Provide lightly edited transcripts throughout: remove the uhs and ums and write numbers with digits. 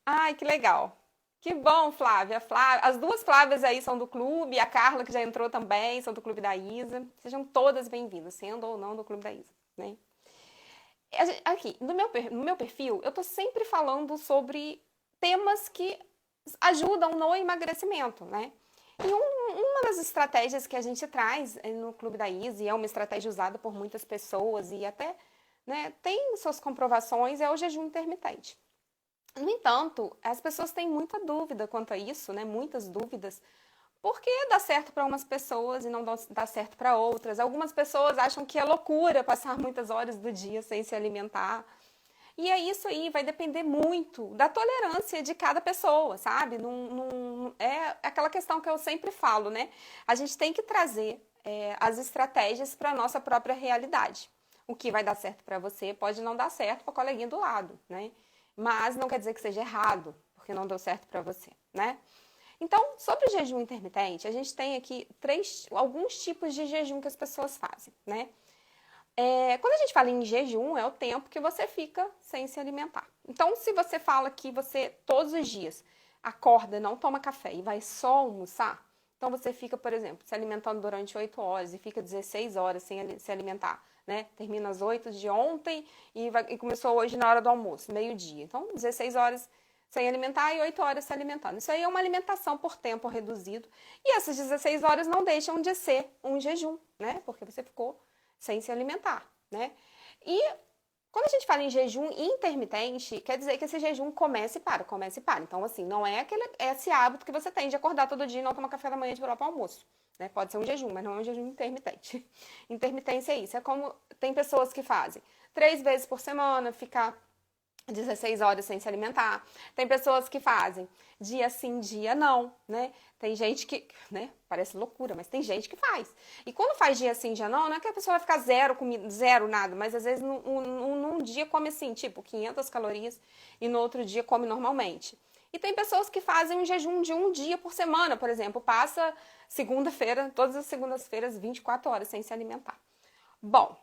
Ai, que legal. Que bom, Flávia. As duas Flávias aí são do clube, a Carla, que já entrou também, são do clube da Isa. Sejam todas bem-vindas, sendo ou não do clube da Isa, né? Aqui, no meu perfil, eu tô sempre falando sobre temas que ajudam no emagrecimento, né? E uma das estratégias que a gente traz no Clube da Isa, e é uma estratégia usada por muitas pessoas e até, né, tem suas comprovações, é o jejum intermitente. No entanto, as pessoas têm muita dúvida quanto a isso, né? Muitas dúvidas, porque dá certo para umas pessoas e não dá certo para outras. Algumas pessoas acham que é loucura passar muitas horas do dia sem se alimentar. E é isso aí, vai depender muito da tolerância de cada pessoa, sabe? É aquela questão que eu sempre falo, né? A gente tem que trazer as estratégias para a nossa própria realidade. O que vai dar certo para você pode não dar certo para o coleguinha do lado, né? Mas não quer dizer que seja errado, porque não deu certo para você, né? Então, sobre o jejum intermitente, a gente tem aqui alguns tipos de jejum que as pessoas fazem, né? Quando a gente fala em jejum, é o tempo que você fica sem se alimentar. Então, se você fala que você todos os dias acorda, não toma café e vai só almoçar, então você fica, por exemplo, se alimentando durante 8 horas e fica 16 horas sem se alimentar, né? Termina às 8 de ontem e começou hoje na hora do almoço, meio-dia. Então, 16 horas sem alimentar e 8 horas se alimentando. Isso aí é uma alimentação por tempo reduzido. E essas 16 horas não deixam de ser um jejum, né? Porque você ficou sem se alimentar, né? E quando a gente fala em jejum intermitente, quer dizer que esse jejum começa e para, começa e para. Então, assim, não é esse hábito que você tem de acordar todo dia e não tomar café da manhã de pular para o almoço. Né? Pode ser um jejum, mas não é um jejum intermitente. Intermitência é isso. É como tem pessoas que fazem 3 vezes por semana, ficar 16 horas sem se alimentar. Tem pessoas que fazem dia sim, dia não, né? Tem gente que, né? Parece loucura, mas tem gente que faz. E quando faz dia sim, dia não, não é que a pessoa vai ficar zero comida, zero nada, mas às vezes num dia come assim, tipo 500 calorias e no outro dia come normalmente. E tem pessoas que fazem um jejum de um dia por semana, por exemplo, passa segunda-feira, todas as segundas-feiras, 24 horas sem se alimentar. Bom,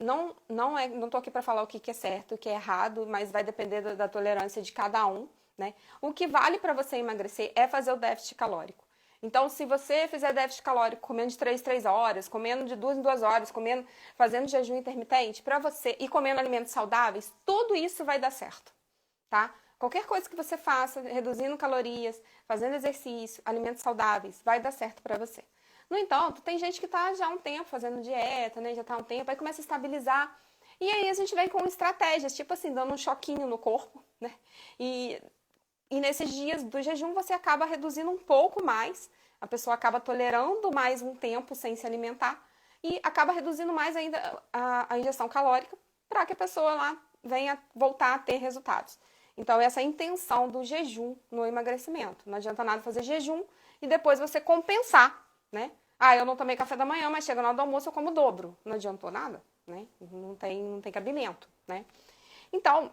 não tô aqui para falar o que é certo, o que é errado, mas vai depender da tolerância de cada um, né? O que vale para você emagrecer é fazer o déficit calórico. Então, se você fizer déficit calórico comendo de 3 em 3 horas, comendo de 2 em 2 horas, fazendo jejum intermitente, para você e comendo alimentos saudáveis, tudo isso vai dar certo, tá? Qualquer coisa que você faça, reduzindo calorias, fazendo exercício, alimentos saudáveis, vai dar certo para você. No entanto, tem gente que está já há um tempo fazendo dieta, né? Já está há um tempo, aí começa a estabilizar. E aí a gente vem com estratégias, tipo assim, dando um choquinho no corpo, né? E, e nesses dias do jejum você acaba reduzindo um pouco mais, a pessoa acaba tolerando mais um tempo sem se alimentar e acaba reduzindo mais ainda a ingestão calórica para que a pessoa lá venha voltar a ter resultados. Então, essa é a intenção do jejum no emagrecimento. Não adianta nada fazer jejum e depois você compensar, né? Ah, eu não tomei café da manhã, mas chega na hora do almoço eu como o dobro. Não adiantou nada, né? Não tem cabimento, né? Então,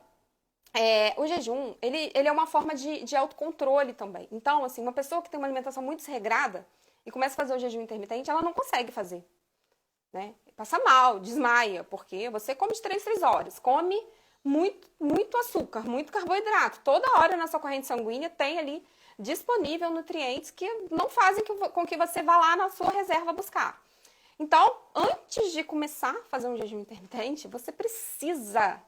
o jejum, ele é uma forma de autocontrole também. Então, assim, uma pessoa que tem uma alimentação muito desregrada e começa a fazer o jejum intermitente, ela não consegue fazer, né? Passa mal, desmaia, porque você come de 3 em 3 horas, come muito, muito açúcar, muito carboidrato. Toda hora na sua corrente sanguínea tem ali disponível nutrientes que não fazem com que você vá lá na sua reserva buscar. Então, antes de começar a fazer um jejum intermitente, você precisa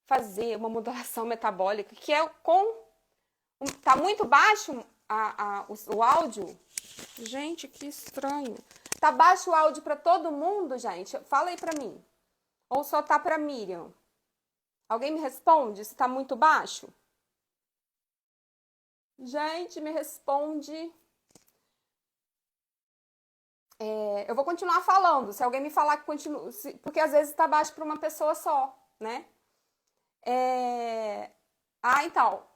fazer uma modulação metabólica, que é com. Tá muito baixo o áudio? Gente, que estranho. Tá baixo o áudio para todo mundo, gente? Fala aí para mim. Ou só tá para Miriam? Alguém me responde se tá muito baixo? Gente, me responde. Eu vou continuar falando. Se alguém me falar que continua. Porque às vezes tá baixo para uma pessoa só, né? Então.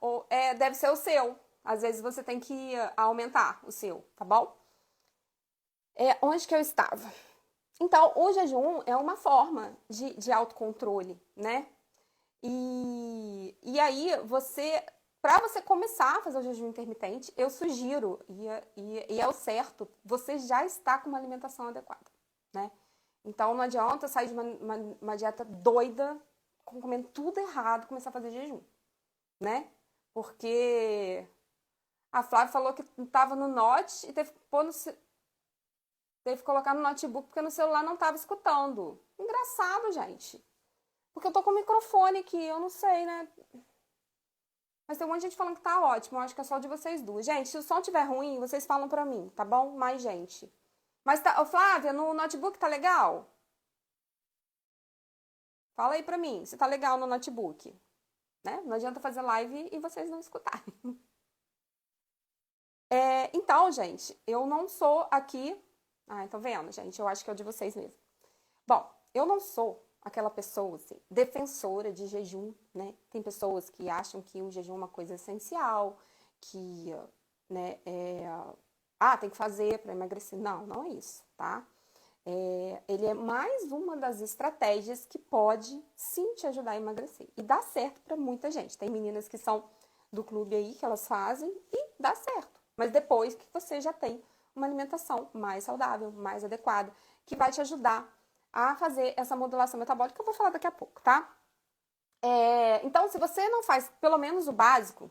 Deve ser o seu. Às vezes você tem que aumentar o seu, tá bom? Onde que eu estava? Então, o jejum é uma forma de autocontrole, né? E aí, para você começar a fazer o jejum intermitente, eu sugiro, e é o certo, você já está com uma alimentação adequada, né? Então, não adianta sair de uma dieta doida, comendo tudo errado, começar a fazer jejum, né? Porque a Flávia falou que estava no note e teve que colocar no notebook porque no celular não estava escutando. Engraçado, gente. Porque eu tô com o microfone aqui, eu não sei, né? Mas tem um monte de gente falando que tá ótimo. Eu acho que é só de vocês duas. Gente, se o som tiver ruim, vocês falam pra mim, tá bom? Mais gente. Mas, tá, ô, Flávia, no notebook tá legal? Fala aí pra mim, se tá legal no notebook. Né? Não adianta fazer live e vocês não escutarem. Então, gente, eu não sou aqui... Ah, tô vendo, gente? Eu acho que é o de vocês mesmo. Bom, eu não sou aquela pessoa, assim, defensora de jejum, né? Tem pessoas que acham que o jejum é uma coisa essencial, que, né, tem que fazer para emagrecer. Não, não é isso, tá? Ele é mais uma das estratégias que pode, sim, te ajudar a emagrecer. E dá certo para muita gente. Tem meninas que são do clube aí, que elas fazem e dá certo. Mas depois que você já tem uma alimentação mais saudável, mais adequada, que vai te ajudar a fazer essa modulação metabólica que eu vou falar daqui a pouco, tá? Então, se você não faz pelo menos o básico,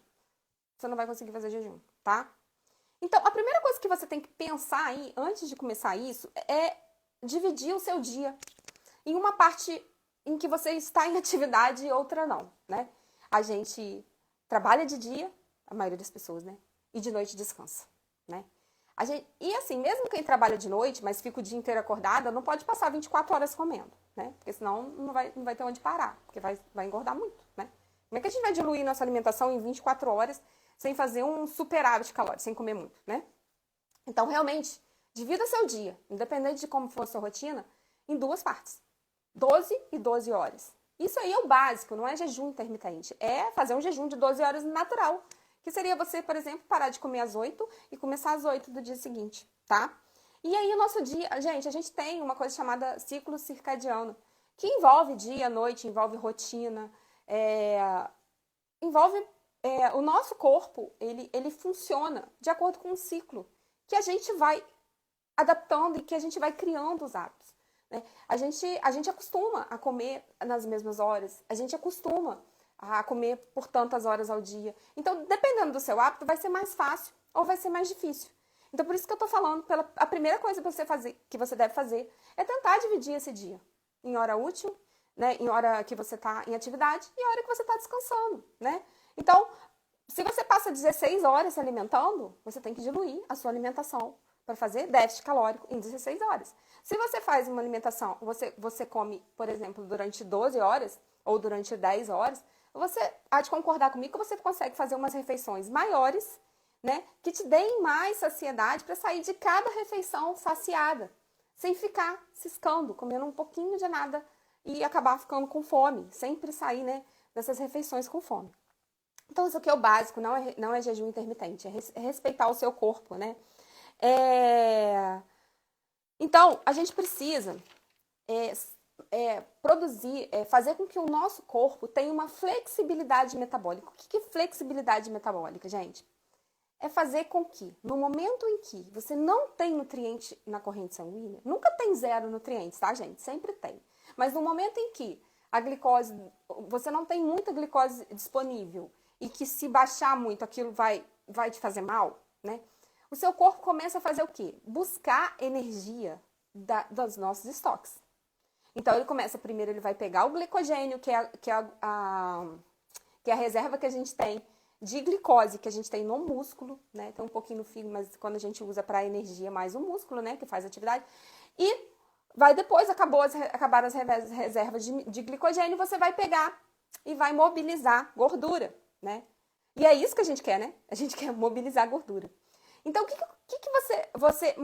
você não vai conseguir fazer jejum, tá? Então, a primeira coisa que você tem que pensar aí, antes de começar isso, é dividir o seu dia em uma parte em que você está em atividade e outra não, né? A gente trabalha de dia, a maioria das pessoas, né? E de noite descansa, né? E assim, mesmo quem trabalha de noite, mas fica o dia inteiro acordada, não pode passar 24 horas comendo, né? Porque senão não vai ter onde parar, porque vai engordar muito, né? Como é que a gente vai diluir nossa alimentação em 24 horas sem fazer um superávit calórico, sem comer muito, né? Então, realmente, divida seu dia, independente de como for a sua rotina, em duas partes. 12 e 12 horas. Isso aí é o básico, não é jejum intermitente. É fazer um jejum de 12 horas natural. Que seria você, por exemplo, parar de comer às 8 e começar às 8 do dia seguinte, tá? E aí o nosso dia, gente, a gente tem uma coisa chamada ciclo circadiano, que envolve dia, noite, envolve rotina, envolve o nosso corpo, ele funciona de acordo com um ciclo que a gente vai adaptando e que a gente vai criando os hábitos. Né? A gente acostuma a comer nas mesmas horas, a gente acostuma a comer por tantas horas ao dia. Então, dependendo do seu hábito, vai ser mais fácil ou vai ser mais difícil. Então, por isso que eu tô falando, a primeira coisa que você deve fazer é tentar dividir esse dia em hora útil, né, em hora que você está em atividade e hora que você está descansando, né? Então, se você passa 16 horas se alimentando, você tem que diluir a sua alimentação para fazer déficit calórico em 16 horas. Se você faz uma alimentação, você come, por exemplo, durante 12 horas ou durante 10 horas, você há de concordar comigo que você consegue fazer umas refeições maiores, né, que te deem mais saciedade para sair de cada refeição saciada, sem ficar ciscando, comendo um pouquinho de nada e acabar ficando com fome, sempre sair, né, dessas refeições com fome. Então, isso aqui é o básico, não é jejum intermitente, é respeitar o seu corpo, né? Então, a gente precisa produzir, fazer com que o nosso corpo tenha uma flexibilidade metabólica. O que é flexibilidade metabólica, gente? É fazer com que, no momento em que você não tem nutriente na corrente sanguínea, nunca tem zero nutrientes, tá, gente? Sempre tem. Mas no momento em que a glicose, você não tem muita glicose disponível e que se baixar muito aquilo vai te fazer mal, né? O seu corpo começa a fazer o quê? Buscar energia dos nossos estoques. Então, primeiro ele vai pegar o glicogênio, que é a reserva que a gente tem de glicose, que a gente tem no músculo, né? Tem um pouquinho no fígado, mas quando a gente usa para energia, mais o músculo, né? Que faz atividade. E vai depois, acabar as reservas de glicogênio, você vai pegar e vai mobilizar gordura, né? E é isso que a gente quer, né? A gente quer mobilizar gordura. Então, o que você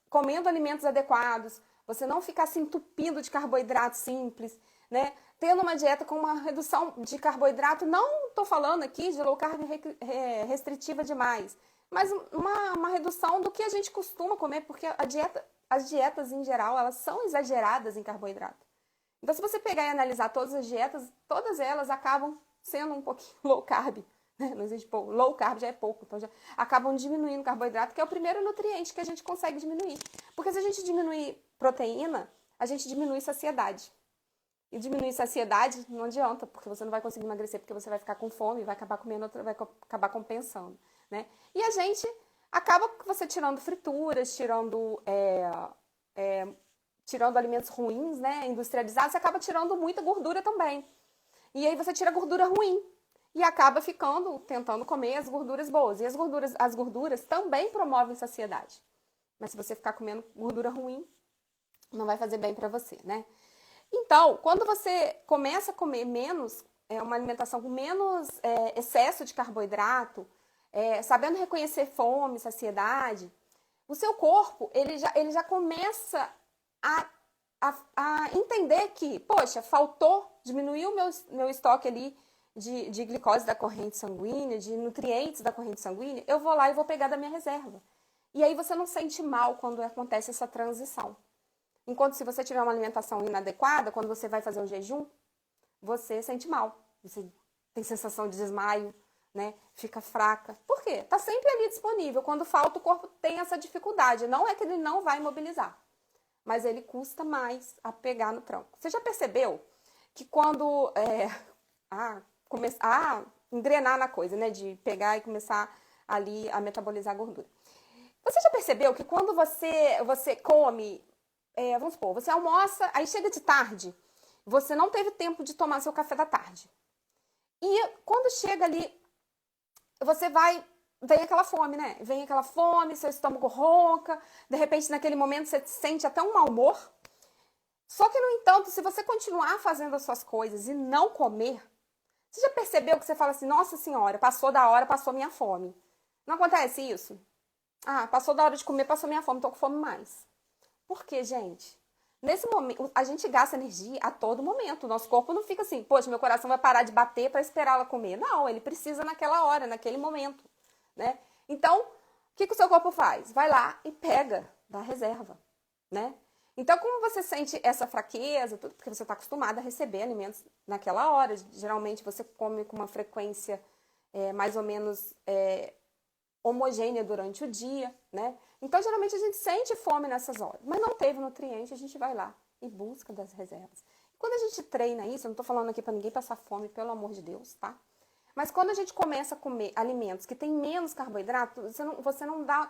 comendo alimentos adequados, você não ficar se entupindo de carboidrato simples, né? Tendo uma dieta com uma redução de carboidrato, não estou falando aqui de low carb restritiva demais, mas uma redução do que a gente costuma comer, porque as dietas em geral, elas são exageradas em carboidrato. Então, se você pegar e analisar todas as dietas, todas elas acabam sendo um pouquinho low carb. Não existe pouco. Low carb já é pouco, então já acabam diminuindo o carboidrato, que é o primeiro nutriente que a gente consegue diminuir. Porque se a gente diminuir proteína, a gente diminui saciedade. E diminuir saciedade não adianta, porque você não vai conseguir emagrecer, porque você vai ficar com fome, vai acabar comendo outra, vai acabar compensando, né? E a gente acaba você tirando frituras, tirando alimentos ruins, né, industrializados, você acaba tirando muita gordura também. E aí você tira a gordura ruim e acaba tentando comer as gorduras boas. E as gorduras também promovem saciedade. Mas se você ficar comendo gordura ruim, não vai fazer bem para você, né? Então, quando você começa a comer menos, uma alimentação com menos excesso de carboidrato, sabendo reconhecer fome, saciedade, o seu corpo ele já começa a entender que, poxa, diminuiu o meu estoque ali de glicose da corrente sanguínea, de nutrientes da corrente sanguínea, eu vou lá e vou pegar da minha reserva. E aí você não sente mal quando acontece essa transição. Enquanto se você tiver uma alimentação inadequada, quando você vai fazer um jejum, você sente mal. Você tem sensação de desmaio, né? Fica fraca. Por quê? Está sempre ali disponível. Quando falta, o corpo tem essa dificuldade. Não é que ele não vai mobilizar, mas ele custa mais a pegar no tranco. Você já percebeu que quando começar a engrenar na coisa, né? De pegar e começar ali a metabolizar a gordura. Você já percebeu que quando você come, vamos supor, você almoça, aí chega de tarde, você não teve tempo de tomar seu café da tarde. E quando chega ali, vem aquela fome, né? Vem aquela fome, seu estômago ronca, de repente naquele momento você sente até um mau humor. Só que, no entanto, se você continuar fazendo as suas coisas e não comer, você já percebeu que você fala assim, nossa senhora, passou da hora, passou minha fome. Não acontece isso? Ah, passou da hora de comer, passou minha fome, tô com fome mais. Por quê, gente? Nesse momento, a gente gasta energia a todo momento. O nosso corpo não fica assim, poxa, meu coração vai parar de bater para esperar ela comer. Não, ele precisa naquela hora, naquele momento, né? Então, o que o seu corpo faz? Vai lá e pega da reserva, né? Então, como você sente essa fraqueza, tudo porque você está acostumado a receber alimentos naquela hora, geralmente você come com uma frequência mais ou menos homogênea durante o dia, né? Então, geralmente, a gente sente fome nessas horas. Mas não teve nutriente, a gente vai lá e busca das reservas. Quando a gente treina isso, eu não tô falando aqui para ninguém passar fome, pelo amor de Deus, tá? Mas quando a gente começa a comer alimentos que têm menos carboidrato, você não dá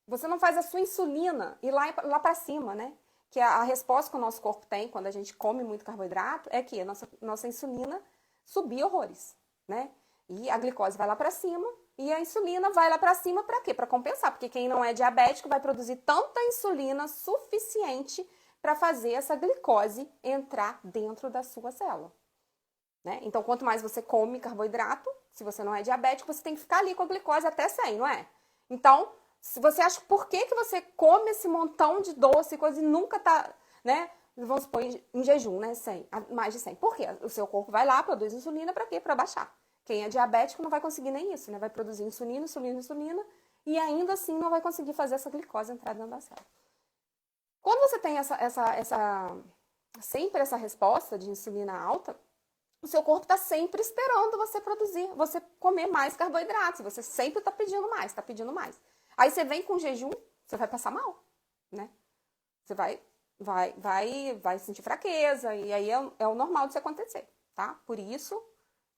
você não faz a sua insulina ir lá para cima, né? Que a resposta que o nosso corpo tem quando a gente come muito carboidrato é que a nossa insulina subir horrores, né? E a glicose vai lá para cima e a insulina vai lá para cima para quê? Para compensar, porque quem não é diabético vai produzir tanta insulina suficiente para fazer essa glicose entrar dentro da sua célula, né? Então, quanto mais você come carboidrato, se você não é diabético, você tem que ficar ali com a glicose até 100, não é? Então, se você acha por que você come esse montão de doce e coisa e nunca tá, né? Vamos supor em jejum, né? 100, mais de 100. Por quê? O seu corpo vai lá, produz insulina para quê? Para baixar. Quem é diabético não vai conseguir nem isso, né? Vai produzir insulina e ainda assim não vai conseguir fazer essa glicose entrar dentro da célula. Quando você tem sempre essa resposta de insulina alta, o seu corpo está sempre esperando você comer mais carboidratos. Você sempre está pedindo mais, está pedindo mais. Aí você vem com jejum, você vai passar mal, né? Você vai sentir fraqueza, e aí é o normal disso acontecer, tá? Por isso,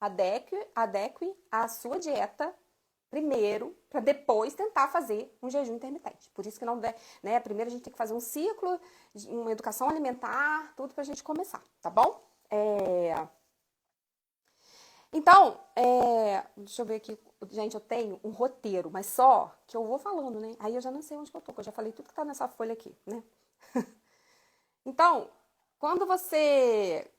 adeque a sua dieta primeiro, para depois tentar fazer um jejum intermitente. Por isso que não der, né? Primeiro a gente tem que fazer um ciclo, uma educação alimentar, tudo pra gente começar, tá bom? Então, deixa eu ver aqui. Gente, eu tenho um roteiro, mas só que eu vou falando, né? Aí eu já não sei onde que eu tô, porque eu já falei tudo que tá nessa folha aqui, né? Então, quando você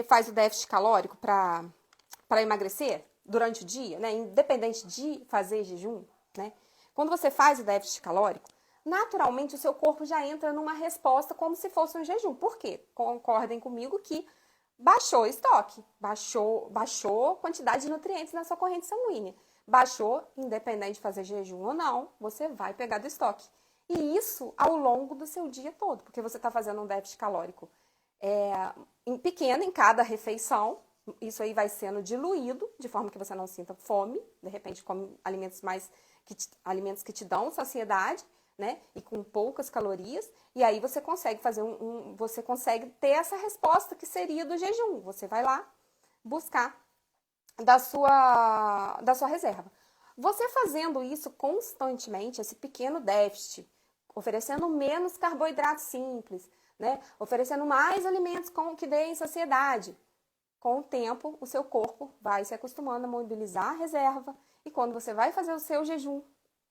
faz o déficit calórico para emagrecer durante o dia, né? Independente de fazer jejum, né? Quando você faz o déficit calórico, naturalmente o seu corpo já entra numa resposta como se fosse um jejum. Por quê? Concordem comigo que baixou o estoque, baixou a quantidade de nutrientes na sua corrente sanguínea. Baixou, independente de fazer jejum ou não, você vai pegar do estoque. E isso ao longo do seu dia todo, porque você está fazendo um déficit calórico pequeno em cada refeição. Isso aí vai sendo diluído, de forma que você não sinta fome. De repente, come alimentos que te dão saciedade, né? E com poucas calorias, e aí você consegue fazer você consegue ter essa resposta que seria do jejum. Você vai lá buscar da sua reserva. Você fazendo isso constantemente, esse pequeno déficit, oferecendo menos carboidrato simples, né? Oferecendo mais alimentos que deem saciedade. Com o tempo, o seu corpo vai se acostumando a mobilizar a reserva e quando você vai fazer o seu jejum,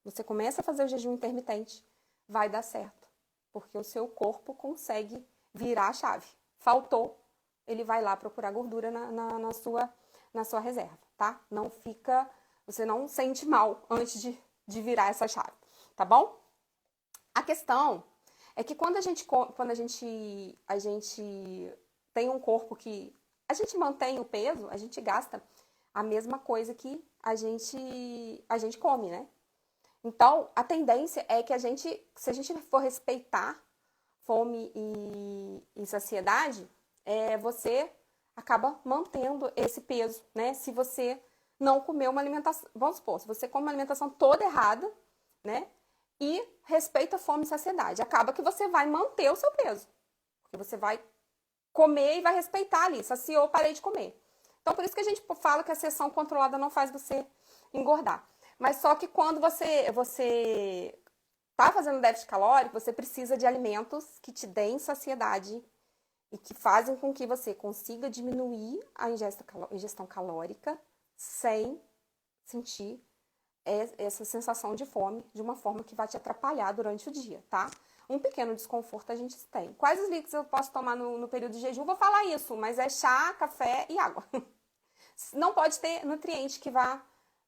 você começa a fazer o jejum intermitente, vai dar certo, porque o seu corpo consegue virar a chave. Faltou, ele vai lá procurar gordura na sua reserva, tá? Você não sente mal antes de virar essa chave, tá bom? A questão é que quando a gente tem um corpo que a gente mantém o peso, a gente gasta a mesma coisa que a gente come, né? Então, a tendência é que se a gente for respeitar fome e saciedade, você acaba mantendo esse peso, né? Se você não comer uma alimentação, vamos supor, se você come uma alimentação toda errada, né? E respeita fome e saciedade, acaba que você vai manter o seu peso, porque você vai comer e vai respeitar ali, saciou, parei de comer. Então, por isso que a gente fala que a seção controlada não faz você engordar. Mas só que quando você está fazendo déficit calórico, você precisa de alimentos que te deem saciedade e que fazem com que você consiga diminuir a ingestão calórica sem sentir essa sensação de fome de uma forma que vai te atrapalhar durante o dia, tá? Um pequeno desconforto a gente tem. Quais os líquidos eu posso tomar no período de jejum? Vou falar isso, mas é chá, café e água. Não pode ter nutriente que vá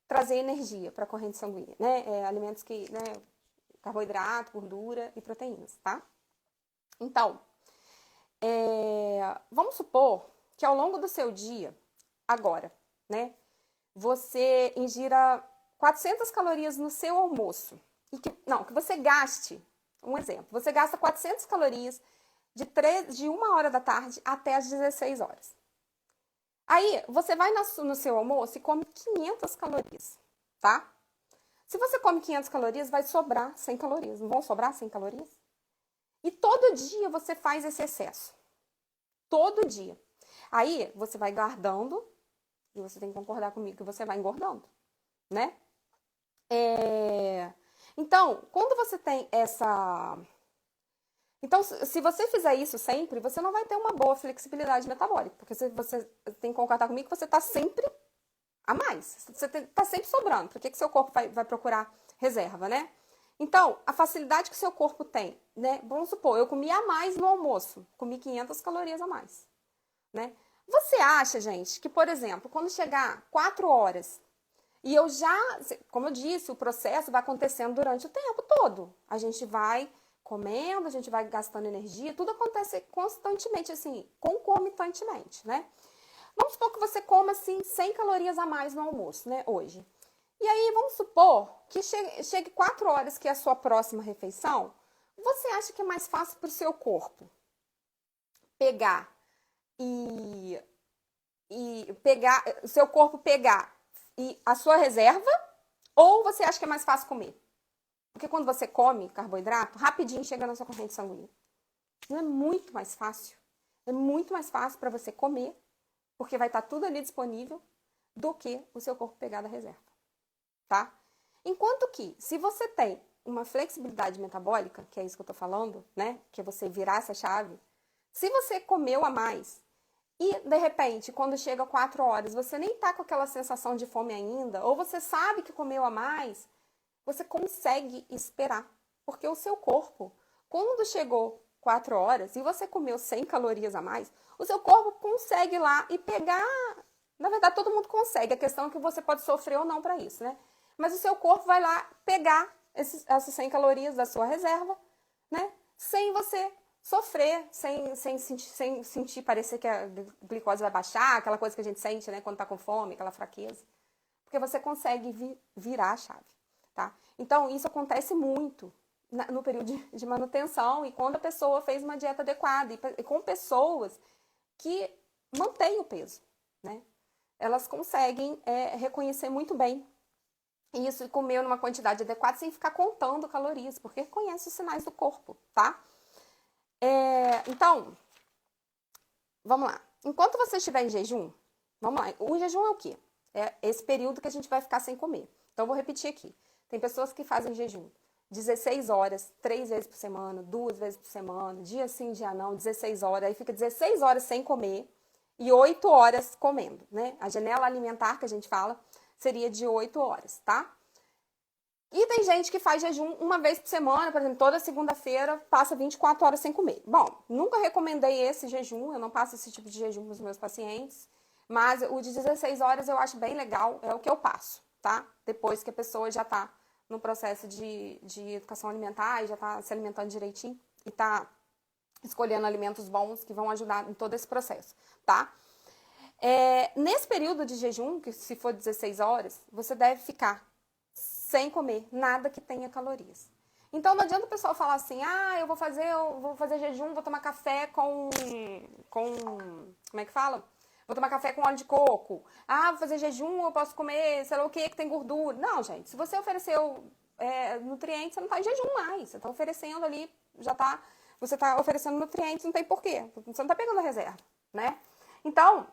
trazer energia para a corrente sanguínea, né? Alimentos que, né? Carboidrato, gordura e proteínas, tá? Então, vamos supor que ao longo do seu dia, agora, né? Você ingira 400 calorias no seu almoço. Que você gaste, um exemplo, você gasta 400 calorias de 1 hora da tarde até as 16 horas. Aí, você vai no seu almoço e come 500 calorias, tá? Se você come 500 calorias, vai sobrar 100 calorias. Não vão sobrar 100 calorias? E todo dia você faz esse excesso. Todo dia. Aí, você vai guardando, e você tem que concordar comigo que você vai engordando, né? Então, quando você tem essa... Então, se você fizer isso sempre, você não vai ter uma boa flexibilidade metabólica, porque você tem que concordar comigo que você está sempre a mais. Você está sempre sobrando. Por que seu corpo vai procurar reserva, né? Então, a facilidade que o seu corpo tem, né? Vamos supor, eu comi a mais no almoço. Comi 500 calorias a mais, né? Você acha, gente, que, por exemplo, quando chegar 4 horas, e como eu disse, o processo vai acontecendo durante o tempo todo. A gente vai comendo, a gente vai gastando energia, tudo acontece constantemente, assim, concomitantemente, né? Vamos supor que você coma, assim, 100 calorias a mais no almoço, né, hoje. E aí, vamos supor que chegue 4 horas, que é a sua próxima refeição, você acha que é mais fácil para o seu corpo pegar o seu corpo pegar e a sua reserva, ou você acha que é mais fácil comer? Porque quando você come carboidrato, rapidinho chega na sua corrente sanguínea. Não é muito mais fácil? É muito mais fácil para você comer, porque vai estar tudo ali disponível, do que o seu corpo pegar da reserva, tá? Enquanto que, se você tem uma flexibilidade metabólica, que é isso que eu tô falando, né? Que é você virar essa chave. Se você comeu a mais e, de repente, quando chega 4 horas, você nem tá com aquela sensação de fome ainda, ou você sabe que comeu a mais, você consegue esperar. Porque o seu corpo, quando chegou 4 horas e você comeu 100 calorias a mais, o seu corpo consegue ir lá e pegar... Na verdade, todo mundo consegue. A questão é que você pode sofrer ou não para isso, né? Mas o seu corpo vai lá pegar essas 100 calorias da sua reserva, né? Sem você sofrer, sem sentir parecer que a glicose vai baixar, aquela coisa que a gente sente, né, quando tá com fome, aquela fraqueza. Porque você consegue virar a chave, tá? Então, isso acontece muito no período de manutenção e quando a pessoa fez uma dieta adequada e com pessoas que mantêm o peso, né? Elas conseguem reconhecer muito bem isso e comeu numa quantidade adequada sem ficar contando calorias, porque conhece os sinais do corpo, tá? Então, vamos lá. Enquanto você estiver em jejum, vamos lá. O jejum é o quê? É esse período que a gente vai ficar sem comer. Então, eu vou repetir aqui. Tem pessoas que fazem jejum 16 horas, 3 vezes por semana, 2 vezes por semana, dia sim, dia não, 16 horas. Aí fica 16 horas sem comer e 8 horas comendo, né? A janela alimentar que a gente fala seria de 8 horas, tá? E tem gente que faz jejum uma vez por semana, por exemplo, toda segunda-feira passa 24 horas sem comer. Bom, nunca recomendei esse jejum, eu não passo esse tipo de jejum para os meus pacientes, mas o de 16 horas eu acho bem legal, é o que eu passo, tá? Depois que a pessoa já tá no processo de educação alimentar e já tá se alimentando direitinho e tá escolhendo alimentos bons que vão ajudar em todo esse processo, tá? Nesse período de jejum, que se for 16 horas, você deve ficar sem comer nada que tenha calorias. Então não adianta o pessoal falar assim, eu vou fazer jejum, vou tomar café com como é que fala? Vou tomar café com óleo de coco. Vou fazer jejum, eu posso comer, sei lá o que tem gordura. Não, gente, se você ofereceu nutrientes, você não está em jejum mais. Você está oferecendo ali, você está oferecendo nutrientes, não tem porquê. Você não está pegando a reserva, né? Então,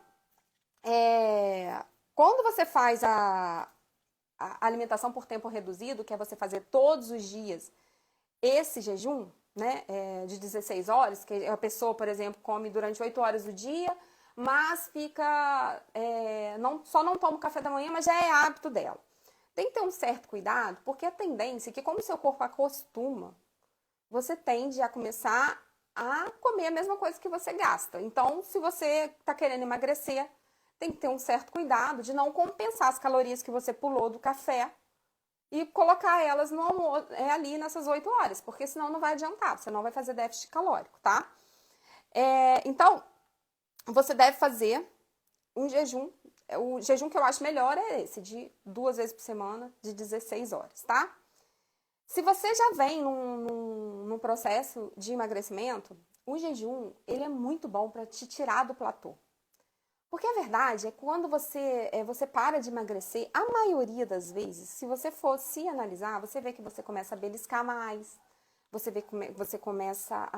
quando você faz a alimentação por tempo reduzido, que é você fazer todos os dias esse jejum, né, de 16 horas, que a pessoa, por exemplo, come durante 8 horas do dia, mas fica, só não toma o café da manhã, mas já é hábito dela. Tem que ter um certo cuidado, porque a tendência é que como o seu corpo acostuma, você tende a começar a comer a mesma coisa que você gasta. Então, se você está querendo emagrecer, tem que ter um certo cuidado de não compensar as calorias que você pulou do café e colocar elas no almoço, ali nessas 8 horas, porque senão não vai adiantar, você não vai fazer déficit calórico, tá? Então, você deve fazer um jejum. O jejum que eu acho melhor é esse, de 2 vezes por semana, de 16 horas, tá? Se você já vem num processo de emagrecimento, o jejum, ele é muito bom para te tirar do platô. Porque a verdade é que quando você para de emagrecer, a maioria das vezes, se você for se analisar, você vê que você começa a beliscar mais, você vê que você começa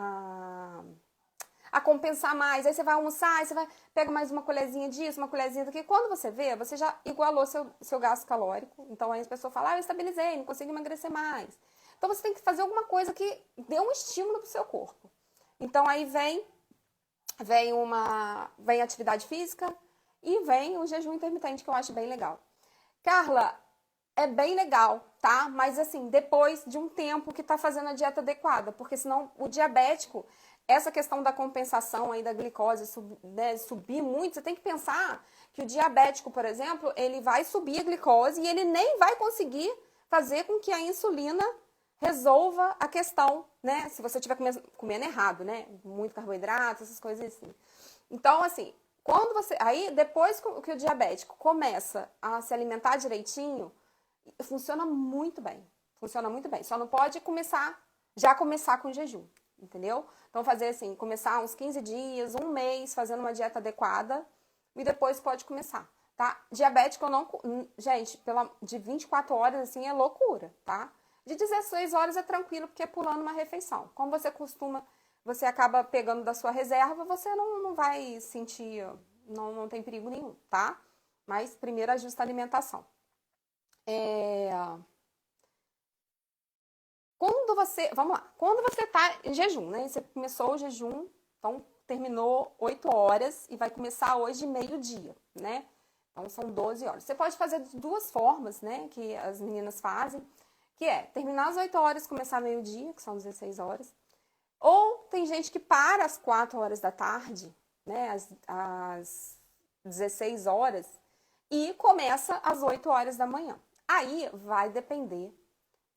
a compensar mais, aí você vai almoçar, aí você pega mais uma colherzinha disso, uma colherzinha daquilo. Quando você vê, você já igualou seu gasto calórico. Então aí as pessoas falam, eu estabilizei, não consigo emagrecer mais. Então você tem que fazer alguma coisa que dê um estímulo pro seu corpo. Então aí vem atividade física e vem o jejum intermitente, que eu acho bem legal. Carla, é bem legal, tá? Mas assim, depois de um tempo que tá fazendo a dieta adequada, porque senão o diabético, essa questão da compensação aí da glicose subir muito, você tem que pensar que o diabético, por exemplo, ele vai subir a glicose e ele nem vai conseguir fazer com que a insulina resolva a questão, né? Se você estiver comendo errado, né? Muito carboidrato, essas coisas assim. Então, assim, aí depois que o diabético começa a se alimentar direitinho, funciona muito bem. Funciona muito bem. Só não pode já começar com jejum, entendeu? Então, fazer assim, começar uns 15 dias, um mês, fazendo uma dieta adequada e depois pode começar, tá? Diabético eu não... Gente, de 24 horas, assim, é loucura, tá? De 16 horas é tranquilo, porque é pulando uma refeição. Como você acaba pegando da sua reserva, você não vai sentir, não tem perigo nenhum, tá? Mas primeiro ajusta a alimentação. Vamos lá, quando você tá em jejum, né? Você começou o jejum, então terminou 8 horas e vai começar hoje meio-dia, né? Então são 12 horas. Você pode fazer de duas formas, né? Que as meninas fazem, que é terminar às 8 horas, começar meio-dia, que são 16 horas. Ou tem gente que para às 4 horas da tarde, né? Às 16 horas, e começa às 8 horas da manhã. Aí vai depender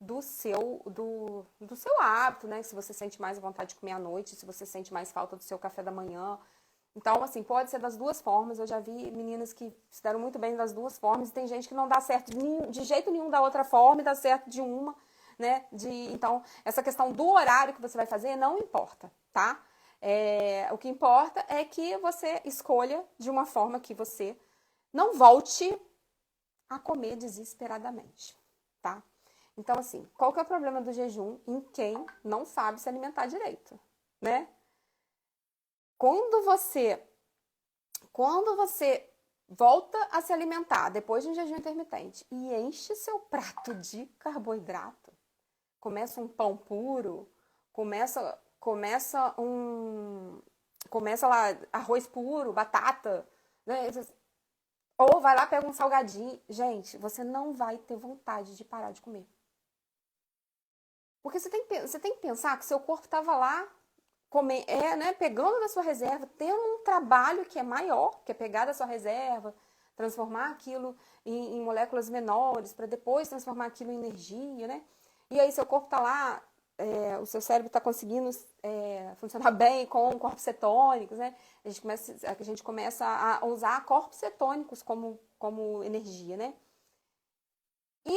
do seu hábito, né? Se você sente mais vontade de comer à noite, se você sente mais falta do seu café da manhã. Então, assim, pode ser das duas formas. Eu já vi meninas que se deram muito bem das duas formas e tem gente que não dá certo de jeito nenhum da outra forma e dá certo de uma, né? Então, essa questão do horário que você vai fazer não importa, tá? O que importa é que você escolha de uma forma que você não volte a comer desesperadamente. tá? Então, assim, qual que é o problema do jejum em quem não sabe se alimentar direito, né? Quando você volta a se alimentar depois de um jejum intermitente e enche seu prato de carboidrato, começa um pão puro, começa lá arroz puro, batata, né? Ou vai lá pega um salgadinho, gente, você não vai ter vontade de parar de comer. Porque você tem que pensar que seu corpo estava lá né, pegando da sua reserva, tendo um trabalho que é maior, que é pegar da sua reserva, transformar aquilo em moléculas menores, para depois transformar aquilo em energia, né? E aí seu corpo está lá, o seu cérebro está conseguindo funcionar bem com corpos cetônicos, né? A gente começa a usar corpos cetônicos como energia, né? E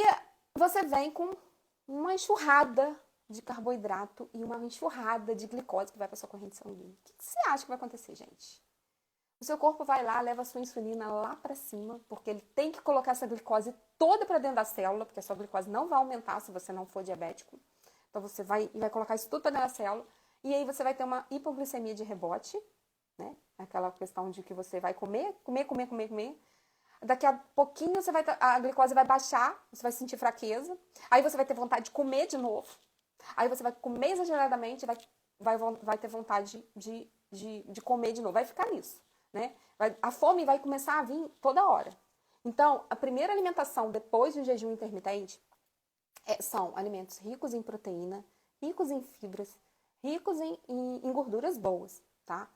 você vem com uma enxurrada de carboidrato e uma enxurrada de glicose que vai para sua corrente sanguínea. O que você acha que vai acontecer, gente? O seu corpo vai lá, leva a sua insulina lá para cima, porque ele tem que colocar essa glicose toda para dentro da célula, porque a sua glicose não vai aumentar se você não for diabético. Então você vai colocar isso tudo para dentro da célula, e aí você vai ter uma hipoglicemia de rebote, né? Aquela questão de que você vai comer. Daqui a pouquinho a glicose vai baixar, você vai sentir fraqueza, aí você vai ter vontade de comer de novo. Aí você vai comer exageradamente, vai ter vontade de comer de novo. Vai ficar nisso, né? A fome vai começar a vir toda hora. Então, a primeira alimentação depois do jejum intermitente são alimentos ricos em proteína, ricos em fibras, ricos em gorduras boas, tá?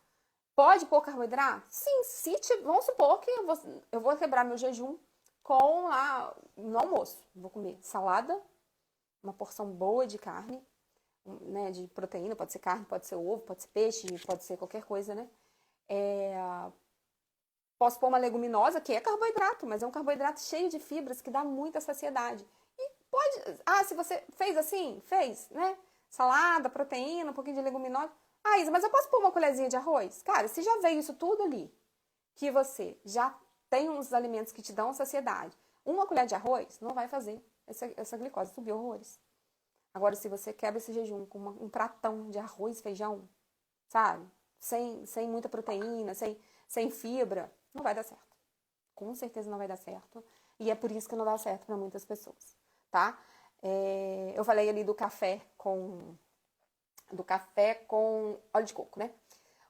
Pode pôr carboidrato? Sim, vamos supor que eu vou quebrar meu jejum no almoço. Vou comer salada, uma porção boa de carne, né, de proteína, pode ser carne, pode ser ovo, pode ser peixe, pode ser qualquer coisa, né? Posso pôr uma leguminosa, que é carboidrato, mas é um carboidrato cheio de fibras que dá muita saciedade. E se você fez assim, né? Salada, proteína, um pouquinho de leguminosa. Isa, mas eu posso pôr uma colherzinha de arroz? Cara, se já veio isso tudo ali, que você já tem uns alimentos que te dão saciedade, uma colher de arroz não vai fazer essa glicose subir horrores. Agora, se você quebra esse jejum com um pratão de arroz e feijão, sabe? Sem muita proteína, sem fibra, não vai dar certo. Com certeza não vai dar certo. E é por isso que não dá certo para muitas pessoas, tá? Eu falei ali do café com óleo de coco, né?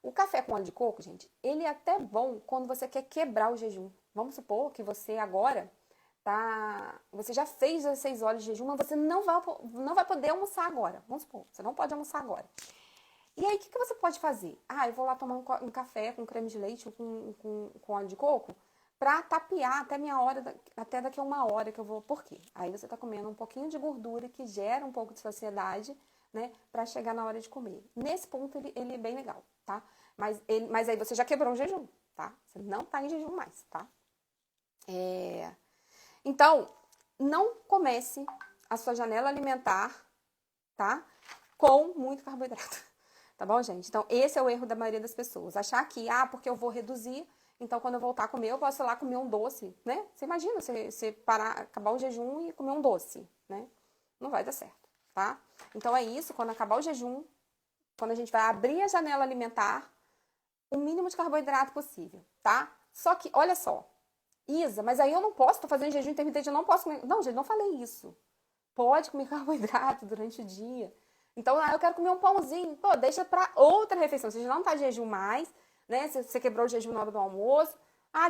O café com óleo de coco, gente, ele é até bom quando você quer quebrar o jejum. Vamos supor que você agora você já fez 16 horas de jejum, mas você não vai poder almoçar agora. Vamos supor, você não pode almoçar agora. E aí, o que você pode fazer? Eu vou lá tomar um café com creme de leite ou com óleo de coco pra tapear até daqui a 1 hora que eu vou. Por quê? Aí você tá comendo um pouquinho de gordura que gera um pouco de saciedade, né? Pra chegar na hora de comer. Nesse ponto, ele é bem legal, tá? Mas aí você já quebrou o jejum, tá? Você não tá em jejum mais, tá? Então, não comece a sua janela alimentar, tá? Com muito carboidrato. Tá bom, gente? Então, esse é o erro da maioria das pessoas. Achar que, porque eu vou reduzir, então quando eu voltar a comer, eu posso ir lá comer um doce, né? Você imagina você acabar o jejum e comer um doce, né? Não vai dar certo, tá? Então é isso, quando acabar o jejum, quando a gente vai abrir a janela alimentar, o mínimo de carboidrato possível, tá? Só que, olha só, Isa, mas aí eu não posso, tô fazendo jejum intermitente, eu não posso comer. Não, gente, não falei isso. Pode comer carboidrato durante o dia. Então, eu quero comer um pãozinho. Pô, deixa pra outra refeição. Você já não tá de jejum mais, né? Você quebrou o jejum na hora do almoço.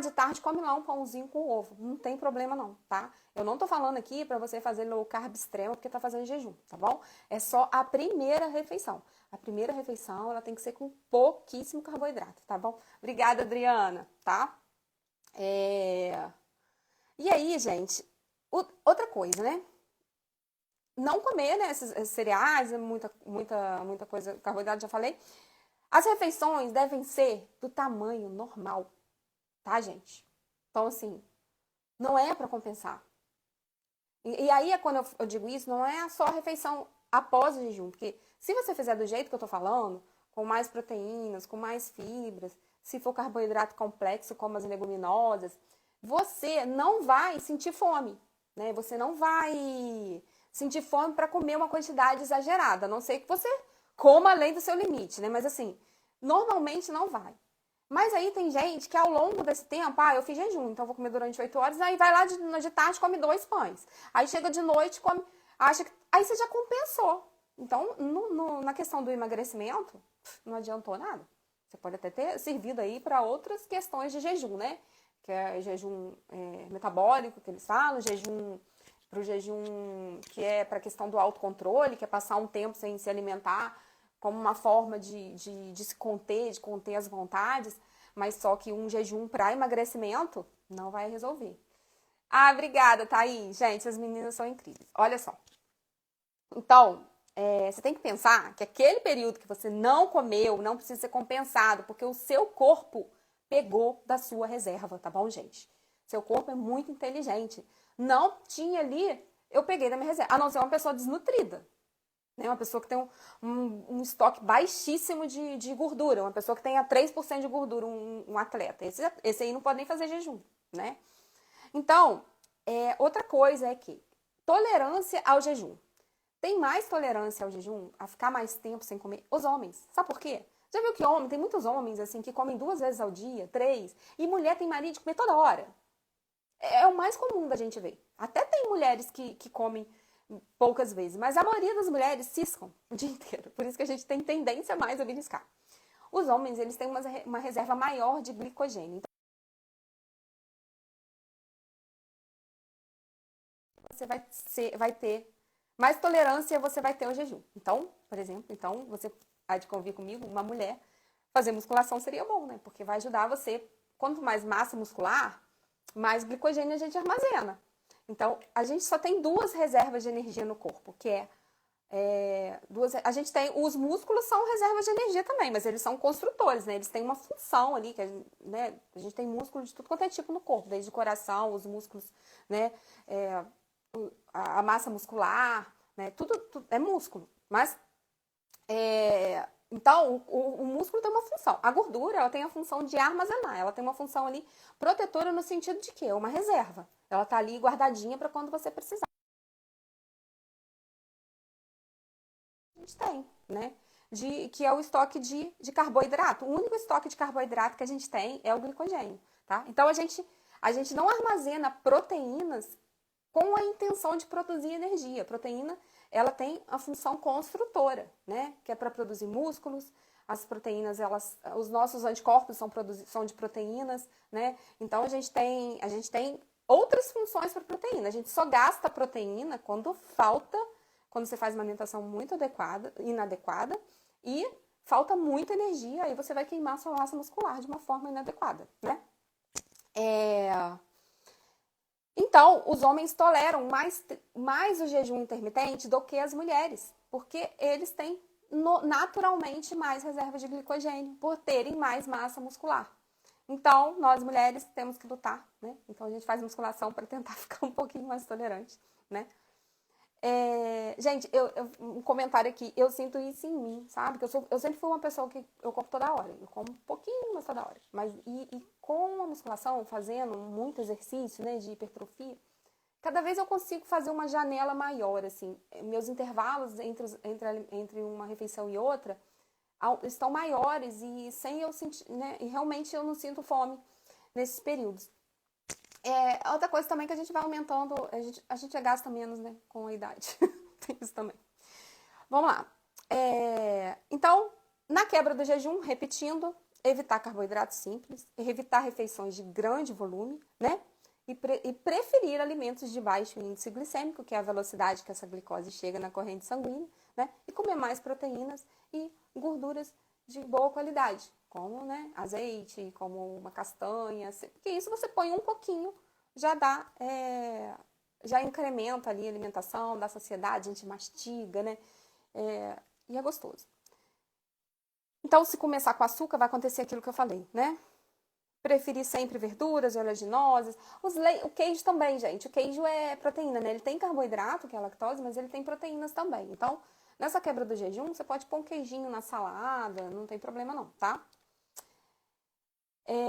De tarde come lá um pãozinho com ovo. Não tem problema não, tá? Eu não tô falando aqui pra você fazer low carb extremo porque tá fazendo jejum, tá bom? É só a primeira refeição. A primeira refeição, ela tem que ser com pouquíssimo carboidrato, tá bom? Obrigada, Adriana, tá? E aí, gente, outra coisa, né? Não comer, né, esses cereais, muita coisa, carboidrato, já falei. As refeições devem ser do tamanho normal, tá, gente? Então, assim, não é para compensar. E aí, quando eu digo isso, não é só a refeição após o jejum, porque se você fizer do jeito que eu tô falando, com mais proteínas, com mais fibras, se for carboidrato complexo, como as leguminosas, você não vai sentir fome, né? Você não vai sentir fome para comer uma quantidade exagerada, a não ser que você coma além do seu limite, né? Mas assim, normalmente não vai. Mas aí tem gente que ao longo desse tempo, eu fiz jejum, então vou comer durante 8 horas, aí vai lá de tarde, come 2 pães. Aí chega de noite, come, aí você já compensou. Então, na questão do emagrecimento, não adiantou nada. Você pode até ter servido aí para outras questões de jejum, né? Que é jejum metabólico, que eles falam, para o jejum que é para a questão do autocontrole, que é passar um tempo sem se alimentar, como uma forma de se conter, de conter as vontades, mas só que um jejum para emagrecimento não vai resolver. Obrigada, Thaís. Gente, as meninas são incríveis. Olha só. Então, você tem que pensar que aquele período que você não comeu não precisa ser compensado, porque o seu corpo pegou da sua reserva, tá bom, gente? Seu corpo é muito inteligente. Não tinha ali, eu peguei da minha reserva. A não ser uma pessoa desnutrida, né? Uma pessoa que tem um estoque baixíssimo de gordura, uma pessoa que tenha 3% de gordura, um atleta. Esse aí não pode nem fazer jejum, né? Então, outra coisa é que tolerância ao jejum. Tem mais tolerância ao jejum, a ficar mais tempo sem comer? Os homens. Sabe por quê? Já viu que homem, tem muitos homens assim que comem 2 vezes ao dia, 3, e mulher tem mania de comer toda hora. É o mais comum da gente ver. Até tem mulheres que comem poucas vezes, mas a maioria das mulheres ciscam o dia inteiro. Por isso que a gente tem tendência mais a beliscar. Os homens, eles têm uma reserva maior de glicogênio. Então, você vai ter mais tolerância, você vai ter ao jejum. Então, por exemplo, você há de convir comigo, uma mulher, fazer musculação seria bom, né? Porque vai ajudar você, quanto mais massa muscular, mais glicogênio a gente armazena. Então, a gente só tem 2 reservas de energia no corpo, que a gente tem, os músculos são reservas de energia também, mas eles são construtores, né? Eles têm uma função ali, que a gente tem músculo de tudo quanto é tipo no corpo, desde o coração, os músculos, né? A massa muscular, né? Tudo é músculo, mas então o músculo tem uma função. A gordura, ela tem a função de armazenar, ela tem uma função ali protetora no sentido de quê? Uma reserva. Ela tá ali guardadinha para quando você precisar. A gente tem, né? Que é o estoque de carboidrato. O único estoque de carboidrato que a gente tem é o glicogênio, tá? Então a gente não armazena proteínas com a intenção de produzir energia. A proteína, ela tem a função construtora, né? Que é para produzir músculos. As proteínas, os nossos anticorpos são de proteínas, né? Então a gente tem outras funções para proteína. A gente só gasta proteína quando você faz uma alimentação muito inadequada e falta muita energia, aí você vai queimar sua massa muscular de uma forma inadequada, né? Então, os homens toleram mais o jejum intermitente do que as mulheres, porque eles têm naturalmente mais reserva de glicogênio, por terem mais massa muscular. Então, nós mulheres temos que lutar, né? Então, a gente faz musculação para tentar ficar um pouquinho mais tolerante, né? Gente, um comentário aqui, eu sinto isso em mim, sabe? Que eu sempre fui uma pessoa que eu como toda hora, eu como um pouquinho, mas toda hora. Mas, e com a musculação, fazendo muito exercício, né, de hipertrofia, cada vez eu consigo fazer uma janela maior, assim. Meus intervalos entre uma refeição e outra estão maiores e sem eu sentir, né, e realmente eu não sinto fome nesses períodos. Outra coisa também que a gente vai aumentando, a gente já gasta menos, né, com a idade. Tem isso também. Vamos lá. Então, na quebra do jejum, repetindo, evitar carboidratos simples, evitar refeições de grande volume, né? E preferir alimentos de baixo índice glicêmico, que é a velocidade que essa glicose chega na corrente sanguínea, né? E comer mais proteínas e gorduras de boa qualidade, como, né, azeite, como uma castanha, porque isso você põe um pouquinho, já dá, já incrementa ali a alimentação, dá saciedade, a gente mastiga, né, e é gostoso. Então, se começar com açúcar, vai acontecer aquilo que eu falei, né? Preferir sempre verduras, oleaginosas. O queijo também, gente. O queijo é proteína, né? Ele tem carboidrato, que é a lactose, mas ele tem proteínas também. Então, nessa quebra do jejum, você pode pôr um queijinho na salada, não tem problema não, tá?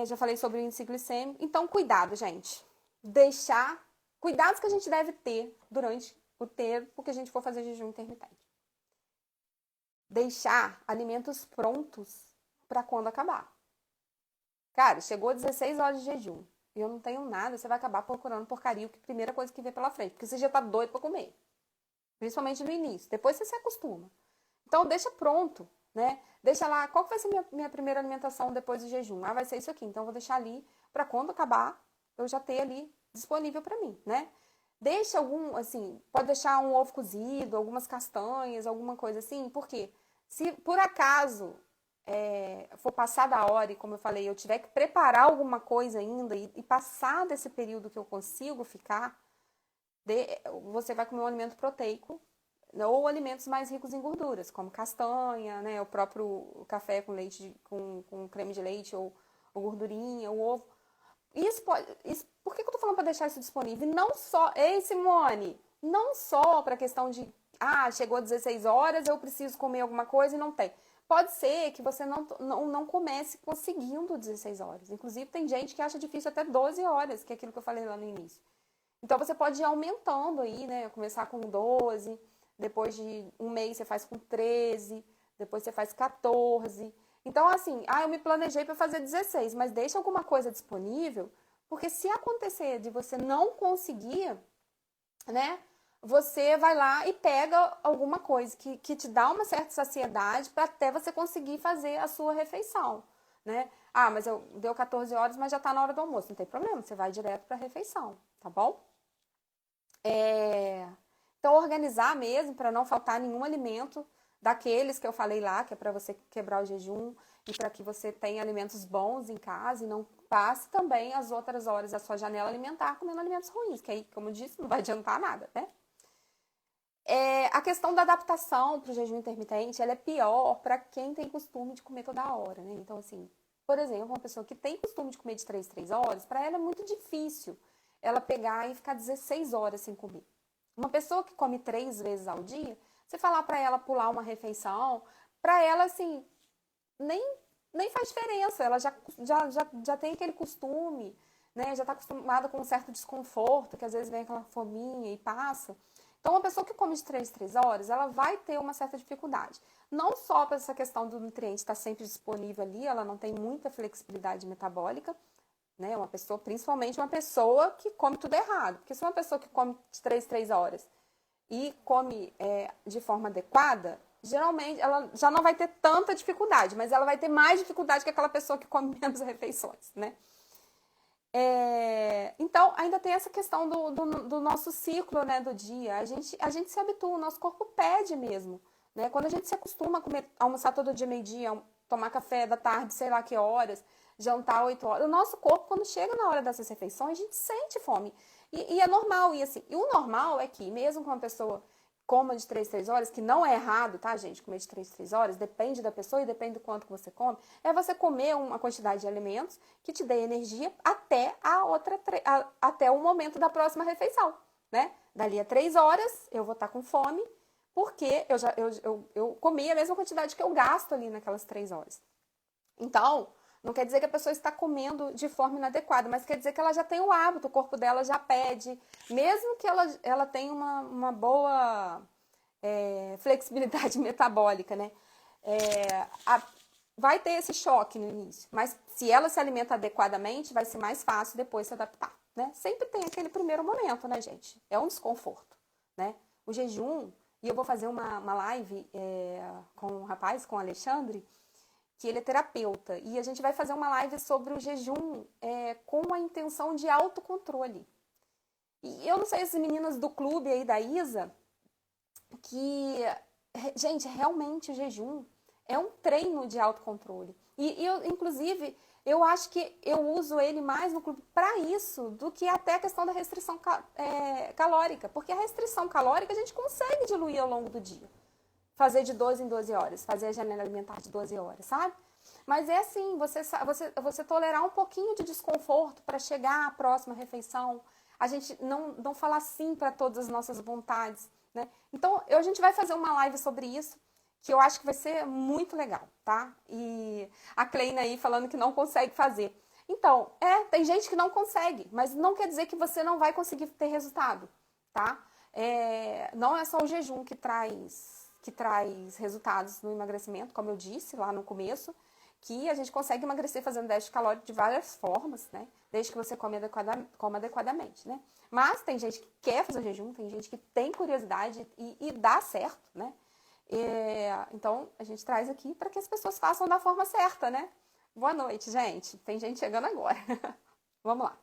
Já falei sobre o índice glicêmico. Então, cuidado, gente. Deixar Cuidados que a gente deve ter durante o tempo que a gente for fazer jejum intermitente. Deixar alimentos prontos para quando acabar. Cara, chegou 16 horas de jejum e eu não tenho nada, você vai acabar procurando porcaria, que primeira coisa que vê pela frente, porque você já tá doido para comer. Principalmente no início. Depois você se acostuma. Então, deixa pronto, né? Deixa lá, qual que vai ser minha primeira alimentação depois do jejum? Ah, vai ser isso aqui. Então, eu vou deixar ali para quando acabar, eu já ter ali disponível para mim, né? Deixa algum, assim, pode deixar um ovo cozido, algumas castanhas, alguma coisa assim, porque se por acaso for passar da hora e, como eu falei, eu tiver que preparar alguma coisa ainda e passar desse período que eu consigo ficar, você vai comer um alimento proteico ou alimentos mais ricos em gorduras, como castanha, né, o próprio café com leite, com creme de leite ou gordurinha, o ovo. Por que eu tô falando para deixar isso disponível? E não só, ei Simone, não só para a questão de, chegou 16 horas, eu preciso comer alguma coisa e não tem. Pode ser que você não comece conseguindo 16 horas. Inclusive, tem gente que acha difícil até 12 horas, que é aquilo que eu falei lá no início. Então, você pode ir aumentando aí, né? Começar com 12, depois de um mês você faz com 13, depois você faz 14. Então, assim, eu me planejei para fazer 16, mas deixa alguma coisa disponível, porque se acontecer de você não conseguir, né? Você vai lá e pega alguma coisa que te dá uma certa saciedade para até você conseguir fazer a sua refeição, né? Mas deu 14 horas, mas já está na hora do almoço. Não tem problema, você vai direto para a refeição, tá bom? Então, organizar mesmo para não faltar nenhum alimento daqueles que eu falei lá, que é para você quebrar o jejum e para que você tenha alimentos bons em casa e não passe também as outras horas da sua janela alimentar comendo alimentos ruins, que aí, como eu disse, não vai adiantar nada, né? A questão da adaptação para o jejum intermitente, ela é pior para quem tem costume de comer toda hora, né? Então, assim, por exemplo, uma pessoa que tem costume de comer de 3 horas, para ela é muito difícil ela pegar e ficar 16 horas sem comer. Uma pessoa que come 3 vezes ao dia, você falar para ela pular uma refeição, para ela, assim, nem faz diferença. Ela já tem aquele costume, né? Já está acostumada com um certo desconforto, que às vezes vem aquela fominha e passa. Então, uma pessoa que come de 3 horas, ela vai ter uma certa dificuldade. Não só para essa questão do nutriente estar sempre disponível ali, ela não tem muita flexibilidade metabólica, né? Principalmente uma pessoa que come tudo errado. Porque se uma pessoa que come de 3 horas e come de forma adequada, geralmente ela já não vai ter tanta dificuldade, mas ela vai ter mais dificuldade que aquela pessoa que come menos refeições, né? Então, ainda tem essa questão do nosso ciclo, né, do dia. A gente se habitua, o nosso corpo pede mesmo, né? Quando a gente se acostuma a almoçar todo dia meio-dia, tomar café da tarde, sei lá que horas, jantar 8 horas, o nosso corpo, quando chega na hora dessas refeições, a gente sente fome. E é normal, e o normal é que, mesmo com uma pessoa coma de 3 horas, que não é errado, tá, gente? Comer de 3 horas, depende da pessoa e depende do quanto que você come. É você comer uma quantidade de alimentos que te dê energia até o momento da próxima refeição, né? Dali a 3 horas, eu vou estar com fome, porque eu comi a mesma quantidade que eu gasto ali naquelas 3 horas. Então, não quer dizer que a pessoa está comendo de forma inadequada, mas quer dizer que ela já tem o hábito, o corpo dela já pede, mesmo que ela tenha uma boa flexibilidade metabólica, né? Vai ter esse choque no início, mas se ela se alimenta adequadamente, vai ser mais fácil depois se adaptar, né? Sempre tem aquele primeiro momento, né, gente? É um desconforto, né? O jejum, e eu vou fazer uma live com um rapaz, com o Alexandre, que ele é terapeuta, e a gente vai fazer uma live sobre o jejum com a intenção de autocontrole. E eu não sei as meninas do clube aí da Isa, que, gente, realmente o jejum é um treino de autocontrole. E inclusive, eu acho que eu uso ele mais no clube para isso do que até a questão da restrição calórica, porque a restrição calórica a gente consegue diluir ao longo do dia. Fazer de 12 em 12 horas, fazer a janela alimentar de 12 horas, sabe? Mas é assim, você tolerar um pouquinho de desconforto para chegar à próxima refeição, a gente não falar sim para todas as nossas vontades, né? Então, a gente vai fazer uma live sobre isso, que eu acho que vai ser muito legal, tá? E a Kleina aí falando que não consegue fazer. Então, tem gente que não consegue, mas não quer dizer que você não vai conseguir ter resultado, tá? Não é só o jejum que traz resultados no emagrecimento, como eu disse lá no começo, que a gente consegue emagrecer fazendo déficit calórico de várias formas, né? Desde que você coma adequadamente, né? Mas tem gente que quer fazer jejum, tem gente que tem curiosidade e dá certo, né? Então, a gente traz aqui para que as pessoas façam da forma certa, né? Boa noite, gente. Tem gente chegando agora. Vamos lá.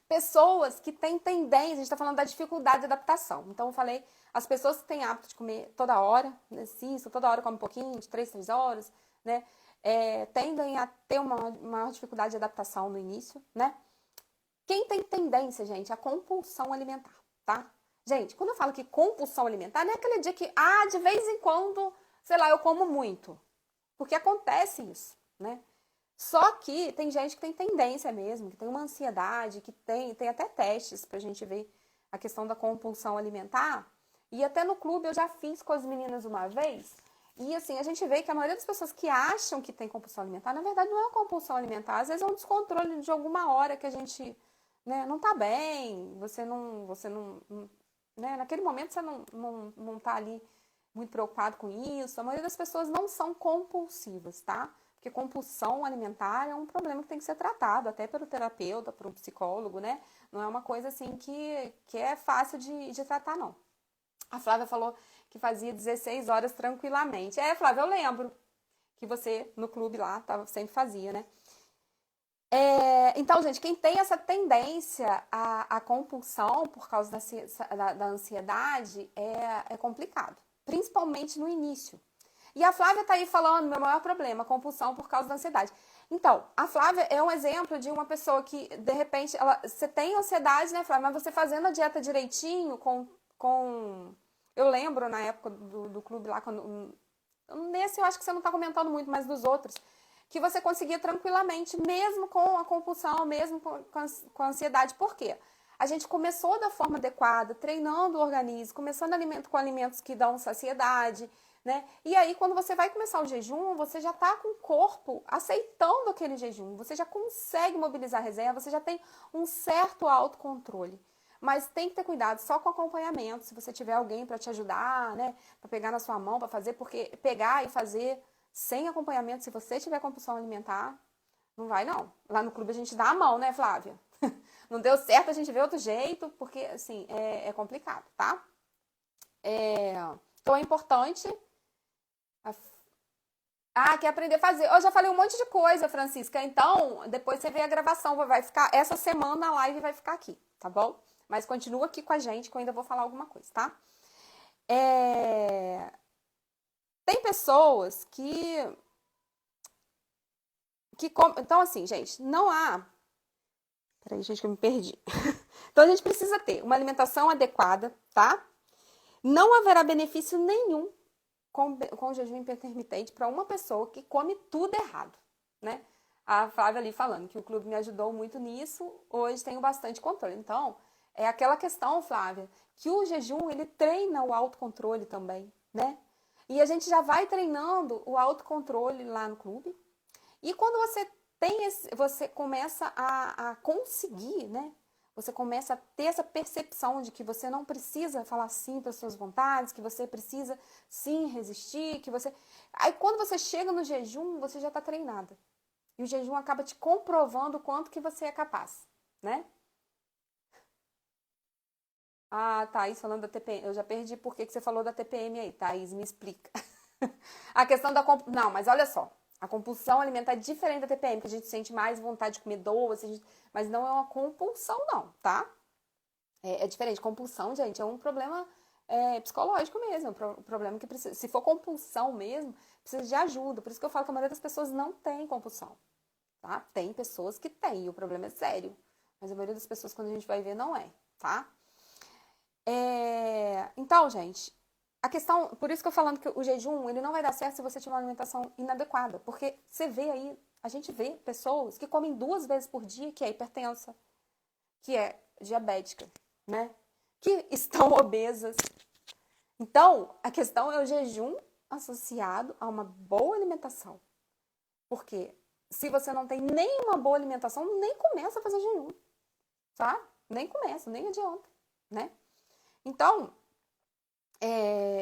Pessoas que têm tendência, a gente está falando da dificuldade de adaptação. Então, eu falei, as pessoas que têm hábito de comer toda hora, né, toda hora come um pouquinho, de 3 horas, né? Tendem a ter uma maior dificuldade de adaptação no início, né? Quem tem tendência, gente, a compulsão alimentar, tá? Gente, quando eu falo que compulsão alimentar, não é aquele dia que, de vez em quando, sei lá, eu como muito. Porque acontece isso, né? Só que tem gente que tem tendência mesmo, que tem uma ansiedade, que tem até testes pra gente ver a questão da compulsão alimentar. E até no clube eu já fiz com as meninas uma vez. E assim, a gente vê que a maioria das pessoas que acham que tem compulsão alimentar, na verdade não é uma compulsão alimentar. Às vezes é um descontrole de alguma hora que a gente, né, não tá bem, você não né, naquele momento você não tá ali muito preocupado com isso. A maioria das pessoas não são compulsivas, tá? Porque compulsão alimentar é um problema que tem que ser tratado, até pelo terapeuta, por um psicólogo, né? Não é uma coisa assim que é fácil de tratar, não. A Flávia falou que fazia 16 horas tranquilamente. Flávia, eu lembro que você no clube lá sempre fazia, né? Então, gente, quem tem essa tendência à compulsão por causa da ansiedade é complicado, principalmente no início. E a Flávia tá aí falando, meu maior problema, compulsão por causa da ansiedade. Então, a Flávia é um exemplo de uma pessoa que, de repente, você tem ansiedade, né, Flávia? Mas você fazendo a dieta direitinho, eu lembro na época do clube lá, nesse eu acho que você não tá comentando muito, mas dos outros, que você conseguia tranquilamente, mesmo com a compulsão, mesmo com a ansiedade. Por quê? A gente começou da forma adequada, treinando o organismo, começando com alimentos que dão saciedade, né? E aí, quando você vai começar o jejum, você já está com o corpo aceitando aquele jejum, você já consegue mobilizar a reserva, você já tem um certo autocontrole. Mas tem que ter cuidado só com acompanhamento, se você tiver alguém para te ajudar, né? Para pegar na sua mão, para fazer, porque pegar e fazer sem acompanhamento, se você tiver compulsão alimentar, não vai não. Lá no clube a gente dá a mão, né, Flávia? Não deu certo, a gente vê outro jeito, porque, assim, é complicado, tá? Então é importante. Quer aprender a fazer. Eu já falei um monte de coisa, Francisca. Então, depois você vê a gravação, vai ficar, essa semana a live vai ficar aqui, tá bom? Mas continua aqui com a gente que eu ainda vou falar alguma coisa, tá? Tem pessoas então, assim, gente, não há... Peraí, gente, que eu me perdi. Então, a gente precisa ter uma alimentação adequada, tá? Não haverá benefício nenhum com jejum intermitente para uma pessoa que come tudo errado, né? A Flávia ali falando que o clube me ajudou muito nisso, hoje tenho bastante controle. Então, é aquela questão, Flávia, que o jejum, ele treina o autocontrole também, né? E a gente já vai treinando o autocontrole lá no clube. E quando você começa a conseguir, né? Você começa a ter essa percepção de que você não precisa falar sim para as suas vontades, que você precisa sim resistir, que você... Aí quando você chega no jejum, você já está treinada. E o jejum acaba te comprovando o quanto que você é capaz, né? Thaís falando da TPM. Eu já perdi por que você falou da TPM aí, Thaís, me explica. A questão da... Não, mas olha só. A compulsão alimentar é diferente da TPM, que a gente sente mais vontade de comer doce, mas não é uma compulsão, não, tá? É diferente. Compulsão, gente, é um problema psicológico mesmo. É um problema que precisa. Se for compulsão mesmo, precisa de ajuda. Por isso que eu falo que a maioria das pessoas não tem compulsão, tá? Tem pessoas que têm, e o problema é sério. Mas a maioria das pessoas, quando a gente vai ver, não é, tá? Então, gente, a questão, por isso que eu falando que o jejum, ele não vai dar certo se você tiver uma alimentação inadequada, porque você vê aí, a gente vê pessoas que comem 2 vezes por dia, que é hipertensa, que é diabética, né? Que estão obesas. Então, a questão é o jejum associado a uma boa alimentação. Porque se você não tem nenhuma boa alimentação, nem começa a fazer jejum, tá? Nem começa, nem adianta, né? Então,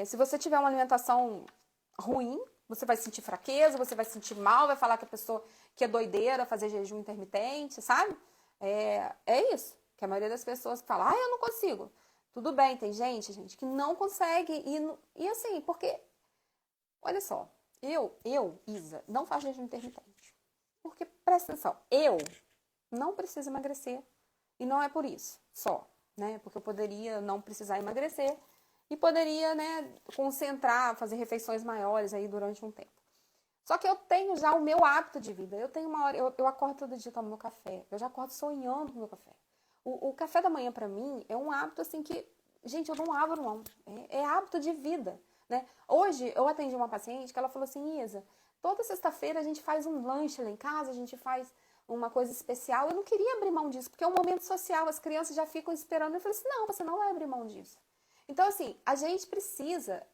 se você tiver uma alimentação ruim, você vai sentir fraqueza, você vai sentir mal, vai falar que a pessoa que é doideira fazer jejum intermitente, sabe? É isso, que a maioria das pessoas fala, eu não consigo. Tudo bem, tem gente que não consegue, e assim, porque, olha só, Isa, não faço jejum intermitente. Porque, presta atenção, eu não preciso emagrecer, e não é por isso, só, né? Porque eu poderia não precisar emagrecer, e poderia, né, concentrar, fazer refeições maiores aí durante um tempo. Só que eu tenho já o meu hábito de vida. Eu tenho uma hora, eu acordo todo dia, tomo meu café. Eu já acordo sonhando com meu café. O café da manhã, pra mim, é um hábito assim que, gente, eu não abro mão. É hábito de vida, né? Hoje, eu atendi uma paciente que ela falou assim, Isa, toda sexta-feira a gente faz um lanche lá em casa, a gente faz uma coisa especial. Eu não queria abrir mão disso, porque é um momento social, as crianças já ficam esperando. Eu falei assim, não, você não vai abrir mão disso. Então, assim, a gente precisa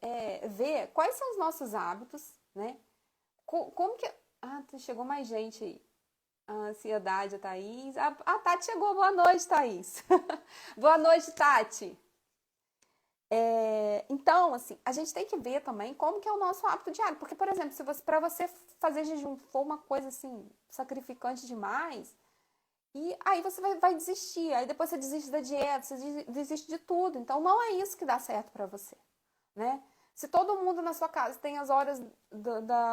ver quais são os nossos hábitos, né? Como que... chegou mais gente aí. A ansiedade, a Thaís. A Tati chegou. Boa noite, Thaís. Boa noite, Tati. Então, assim, a gente tem que ver também como que é o nosso hábito diário. Porque, por exemplo, se para você fazer jejum for uma coisa, assim, sacrificante demais, e aí você vai desistir. Aí depois você desiste da dieta, você desiste de tudo. Então, não é isso que dá certo para você, né? Se todo mundo na sua casa tem as horas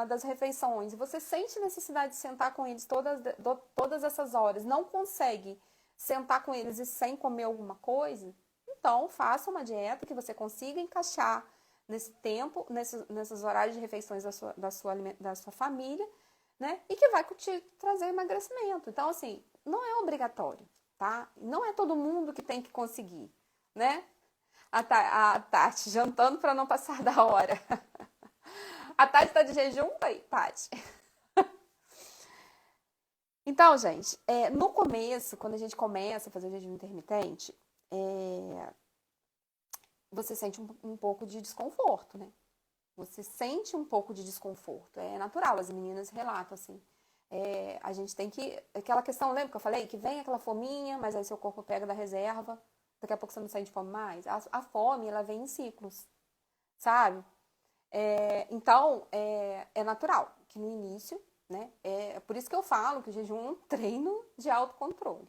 das refeições e você sente necessidade de sentar com eles todas essas horas, não consegue sentar com eles e sem comer alguma coisa, então faça uma dieta que você consiga encaixar nesse tempo, nesses horários de refeições da sua família, né? E que vai te trazer emagrecimento. Então, assim, não é obrigatório, tá? Não é todo mundo que tem que conseguir, né? A Tati, jantando para não passar da hora. A Tati tá de jejum? Aí, Tati. Então, gente, no começo, quando a gente começa a fazer o jejum intermitente, você sente um pouco de desconforto, né? Você sente um pouco de desconforto. É natural, as meninas relatam, assim. A gente tem que... Aquela questão, lembra que eu falei? Que vem aquela fominha, mas aí seu corpo pega da reserva. Daqui a pouco você não sente fome mais. A fome, ela vem em ciclos, sabe? Então, é natural que no início, né? É por isso que eu falo que o jejum é um treino de autocontrole.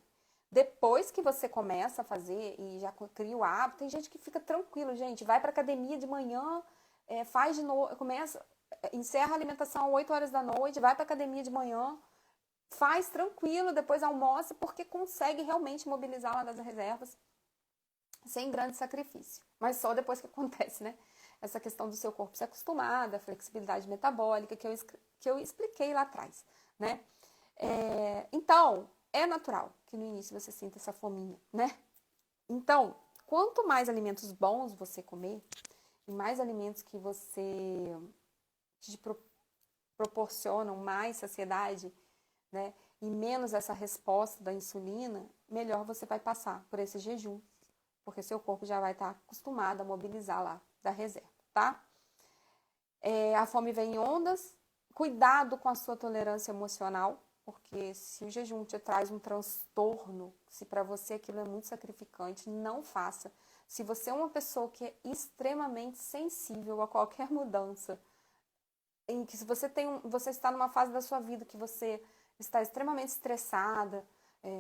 Depois que você começa a fazer e já cria o hábito, tem gente que fica tranquilo, gente, vai pra academia de manhã, faz de novo, encerra a alimentação às 8 horas da noite, vai pra academia de manhã, faz tranquilo, depois almoça, porque consegue realmente mobilizar lá das reservas sem grande sacrifício. Mas só depois que acontece, né? Essa questão do seu corpo se acostumar, da flexibilidade metabólica que eu expliquei lá atrás, né? Então, é natural que no início você sinta essa fominha, né? Então, quanto mais alimentos bons você comer, e mais alimentos que você te proporcionam mais saciedade, né? E menos essa resposta da insulina, melhor você vai passar por esse jejum. Porque seu corpo já vai estar acostumado a mobilizar lá da reserva, tá? A fome vem em ondas. Cuidado com a sua tolerância emocional, porque se o jejum te traz um transtorno, se para você aquilo é muito sacrificante, não faça. Se você é uma pessoa que é extremamente sensível a qualquer mudança, em que se você está numa fase da sua vida que você está extremamente estressada,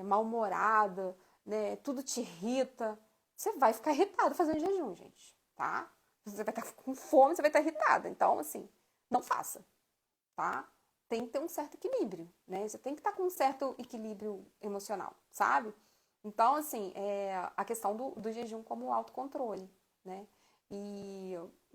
mal-humorada, né, tudo te irrita, você vai ficar irritado fazendo jejum, gente, tá? Você vai estar com fome, você vai estar irritada. Então, assim, não faça, tá? Tem que ter um certo equilíbrio, né? Você tem que estar com um certo equilíbrio emocional, sabe? Então, assim, a questão do jejum como autocontrole, né?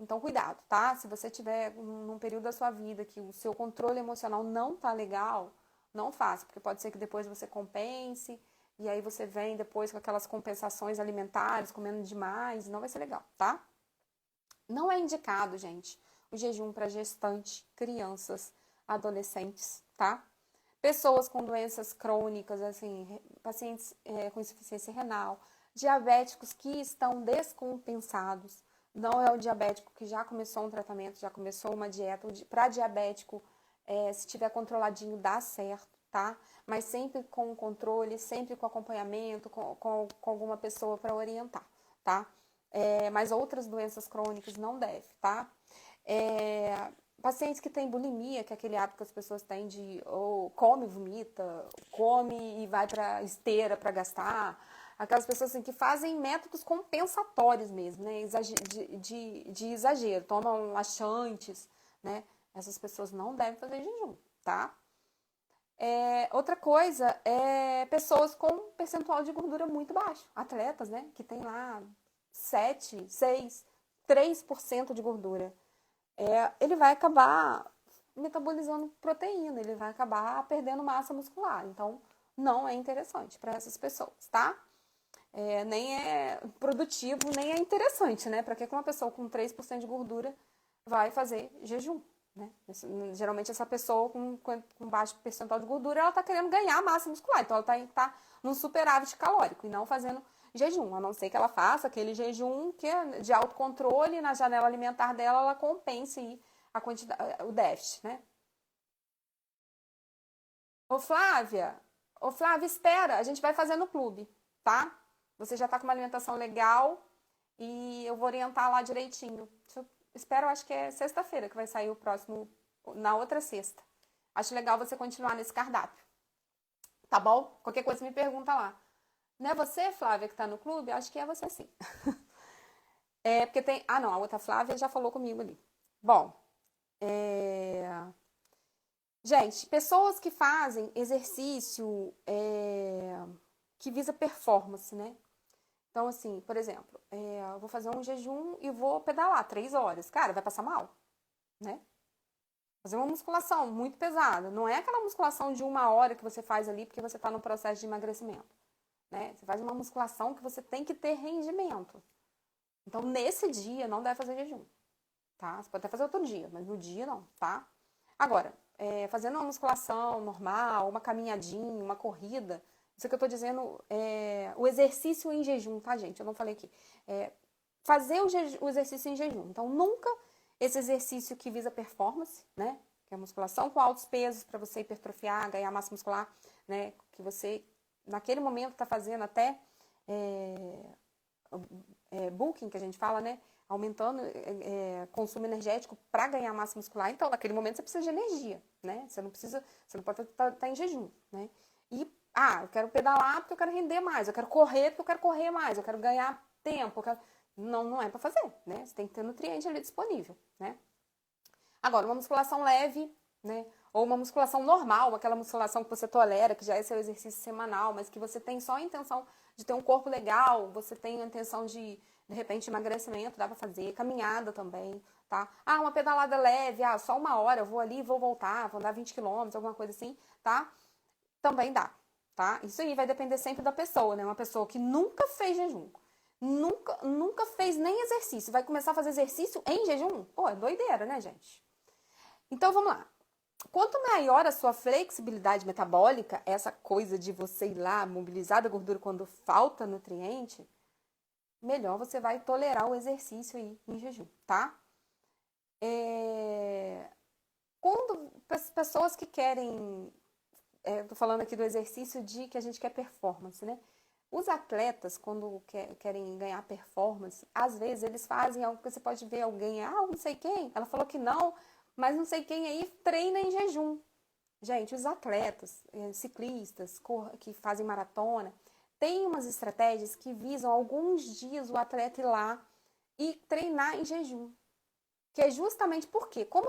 Então, cuidado, tá? Se você tiver num período da sua vida que o seu controle emocional não tá legal, não faça, porque pode ser que depois você compense, e aí você vem depois com aquelas compensações alimentares, comendo demais, não vai ser legal, tá? Não é indicado, gente, o jejum para gestante, crianças, adolescentes, tá? Pessoas com doenças crônicas, assim, pacientes com insuficiência renal, diabéticos que estão descompensados. Não é o diabético que já começou um tratamento, já começou uma dieta. Para diabético, se tiver controladinho, dá certo, tá? Mas sempre com controle, sempre com acompanhamento, com alguma pessoa para orientar, tá? Mas outras doenças crônicas não deve, tá? Pacientes que têm bulimia, que é aquele hábito que as pessoas têm de ou come, vomita, come e vai para esteira para gastar. Aquelas pessoas assim, que fazem métodos compensatórios mesmo, né? De exagero, tomam laxantes, né? Essas pessoas não devem fazer jejum, tá? Outra coisa é pessoas com percentual de gordura muito baixo. Atletas, né? Que tem lá 7, 6, 3% de gordura. Ele vai acabar metabolizando proteína, ele vai acabar perdendo massa muscular. Então, não é interessante para essas pessoas, tá? Nem é produtivo, nem é interessante, né? Para que uma pessoa com 3% de gordura vai fazer jejum, né? Geralmente essa pessoa com baixo percentual de gordura, ela tá querendo ganhar massa muscular. Então, ela tá num superávit calórico e não fazendo jejum, a não ser que ela faça aquele jejum que é de autocontrole, na janela alimentar dela, ela compense aí a quantidade, o déficit, né? Ô Flávia, espera, a gente vai fazer no clube, tá? Você já tá com uma alimentação legal e eu vou orientar lá direitinho. Espero, acho que é sexta-feira que vai sair o próximo, na outra sexta. Acho legal você continuar nesse cardápio, tá bom? Qualquer coisa me pergunta lá. Não é você, Flávia, que tá no clube? Acho que é você sim. Porque tem... Ah, não, a outra Flávia já falou comigo ali. Bom, gente, pessoas que fazem exercício que visa performance, né? Então, assim, por exemplo, eu vou fazer um jejum e vou pedalar 3 horas. Cara, vai passar mal, né? Fazer uma musculação muito pesada. Não é aquela musculação de 1 hora que você faz ali porque você está no processo de emagrecimento, né? Você faz uma musculação que você tem que ter rendimento. Então, nesse dia, não deve fazer jejum, tá? Você pode até fazer outro dia, mas no dia não, tá? Agora, fazendo uma musculação normal, uma caminhadinha, uma corrida, isso que eu tô dizendo o exercício em jejum, tá, gente? Eu não falei aqui. Fazer o exercício em jejum. Então, nunca esse exercício que visa performance, né? Que é a musculação com altos pesos para você hipertrofiar, ganhar massa muscular, né? Que você, naquele momento, tá fazendo até bulking, que a gente fala, né? Aumentando consumo energético para ganhar massa muscular. Então, naquele momento, você precisa de energia, né? Você não pode estar em jejum, né? E, eu quero pedalar porque eu quero render mais, eu quero correr porque eu quero correr mais, eu quero ganhar tempo, não é para fazer, né? Você tem que ter nutriente ali disponível, né? Agora, uma musculação leve, né? Ou uma musculação normal, aquela musculação que você tolera, que já é seu exercício semanal, mas que você tem só a intenção de ter um corpo legal, você tem a intenção de repente, emagrecimento, dá pra fazer, caminhada também, tá? Uma pedalada leve, só 1 hora, eu vou ali, vou voltar, vou andar 20 quilômetros, alguma coisa assim, tá? Também dá, tá? Isso aí vai depender sempre da pessoa, né? Uma pessoa que nunca fez jejum, nunca fez nem exercício, vai começar a fazer exercício em jejum? Pô, é doideira, né, gente? Então, vamos lá. Quanto maior a sua flexibilidade metabólica, essa coisa de você ir lá mobilizar a gordura quando falta nutriente, melhor você vai tolerar o exercício aí em jejum, tá? Quando pessoas que querem... tô falando aqui do exercício que a gente quer performance, né? Os atletas, quando querem ganhar performance, às vezes eles fazem algo que você pode ver alguém, não sei quem, ela falou que não, mas não sei quem aí treina em jejum. Gente, os atletas, ciclistas, que fazem maratona, tem umas estratégias que visam alguns dias o atleta ir lá e treinar em jejum. Que é justamente porque, como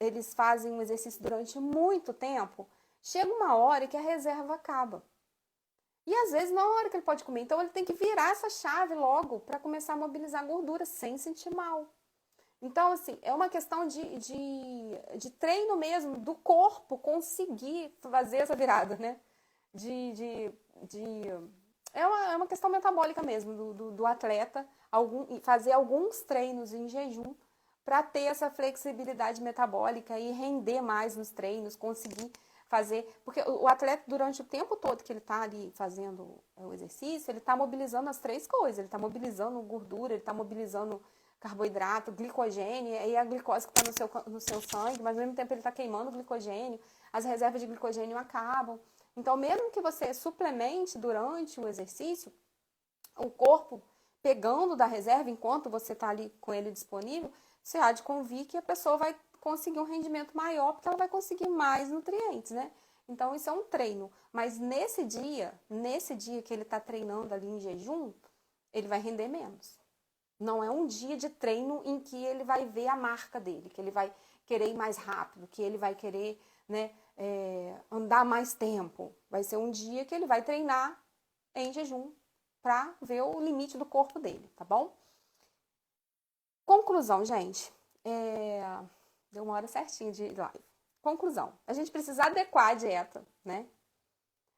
eles fazem um exercício durante muito tempo, chega uma hora que a reserva acaba. E às vezes não é a hora que ele pode comer. Então ele tem que virar essa chave logo para começar a mobilizar a gordura sem sentir mal. Então, assim, é uma questão de treino mesmo, do corpo conseguir fazer essa virada, né? É uma questão metabólica mesmo, do atleta fazer alguns treinos em jejum para ter essa flexibilidade metabólica e render mais nos treinos, conseguir fazer... Porque o atleta, durante o tempo todo que ele está ali fazendo o exercício, ele está mobilizando as 3 coisas. Ele está mobilizando gordura, ele está mobilizando carboidrato, glicogênio, e a glicose que está no seu sangue, mas ao mesmo tempo ele está queimando o glicogênio, as reservas de glicogênio acabam. Então, mesmo que você suplemente durante o exercício, o corpo pegando da reserva enquanto você está ali com ele disponível, você há de convir que a pessoa vai conseguir um rendimento maior, porque ela vai conseguir mais nutrientes, né? Então, isso é um treino. Mas nesse dia que ele está treinando ali em jejum, ele vai render menos. Não é um dia de treino em que ele vai ver a marca dele, que ele vai querer ir mais rápido, que ele vai querer, né, andar mais tempo. Vai ser um dia que ele vai treinar em jejum para ver o limite do corpo dele, tá bom? Conclusão, gente. Deu uma hora certinha de live. Conclusão. A gente precisa adequar a dieta, né?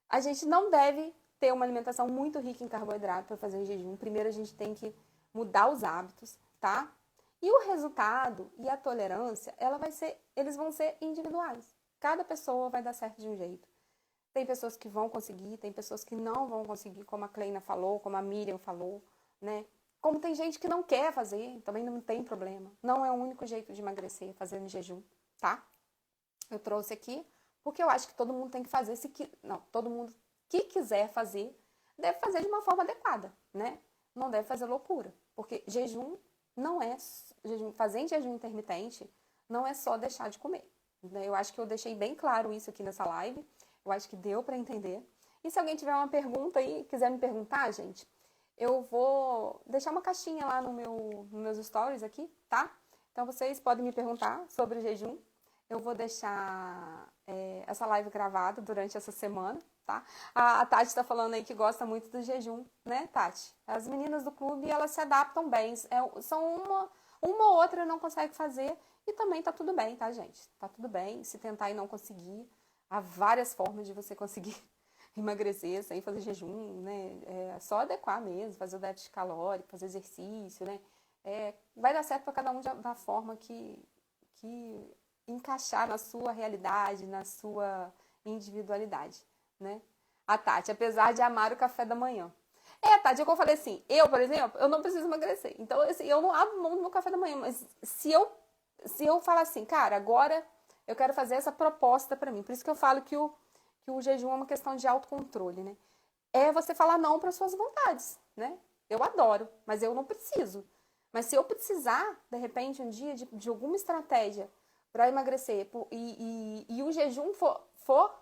A gente não deve ter uma alimentação muito rica em carboidrato para fazer em jejum. Primeiro a gente tem que mudar os hábitos, tá? E o resultado e a tolerância, eles vão ser individuais. Cada pessoa vai dar certo de um jeito. Tem pessoas que vão conseguir, tem pessoas que não vão conseguir, como a Kleina falou, como a Miriam falou, né? Como tem gente que não quer fazer, também não tem problema. Não é o único jeito de emagrecer, fazer em jejum, tá? Eu trouxe aqui porque eu acho que todo mundo tem que fazer, todo mundo que quiser fazer, deve fazer de uma forma adequada, né? Não deve fazer loucura, porque jejum não é, fazer em jejum intermitente não é só deixar de comer. Né? Eu acho que eu deixei bem claro isso aqui nessa live, eu acho que deu para entender. E se alguém tiver uma pergunta aí, quiser me perguntar, gente, eu vou deixar uma caixinha lá nos meus stories aqui, tá? Então vocês podem me perguntar sobre o jejum. Eu vou deixar essa live gravada durante essa semana, tá? A Tati está falando aí que gosta muito do jejum, né, Tati? As meninas do clube, elas se adaptam bem. São uma ou outra não consegue fazer e também tá tudo bem, tá, gente? Tá tudo bem. Se tentar e não conseguir, há várias formas de você conseguir emagrecer sem fazer jejum, né? É só adequar mesmo, fazer o déficit calórico, fazer exercício, né? Vai dar certo para cada um da forma que encaixar na sua realidade, na sua individualidade, né? A Tati, apesar de amar o café da manhã. Tati, é como eu falei assim, eu, por exemplo, eu não preciso emagrecer. Então, assim, eu não abro mão do meu café da manhã, mas se eu falar assim, cara, agora eu quero fazer essa proposta pra mim. Por isso que eu falo que o jejum é uma questão de autocontrole, né? É você falar não para suas vontades, né? Eu adoro, mas eu não preciso. Mas se eu precisar, de repente, um dia de alguma estratégia para emagrecer e o jejum for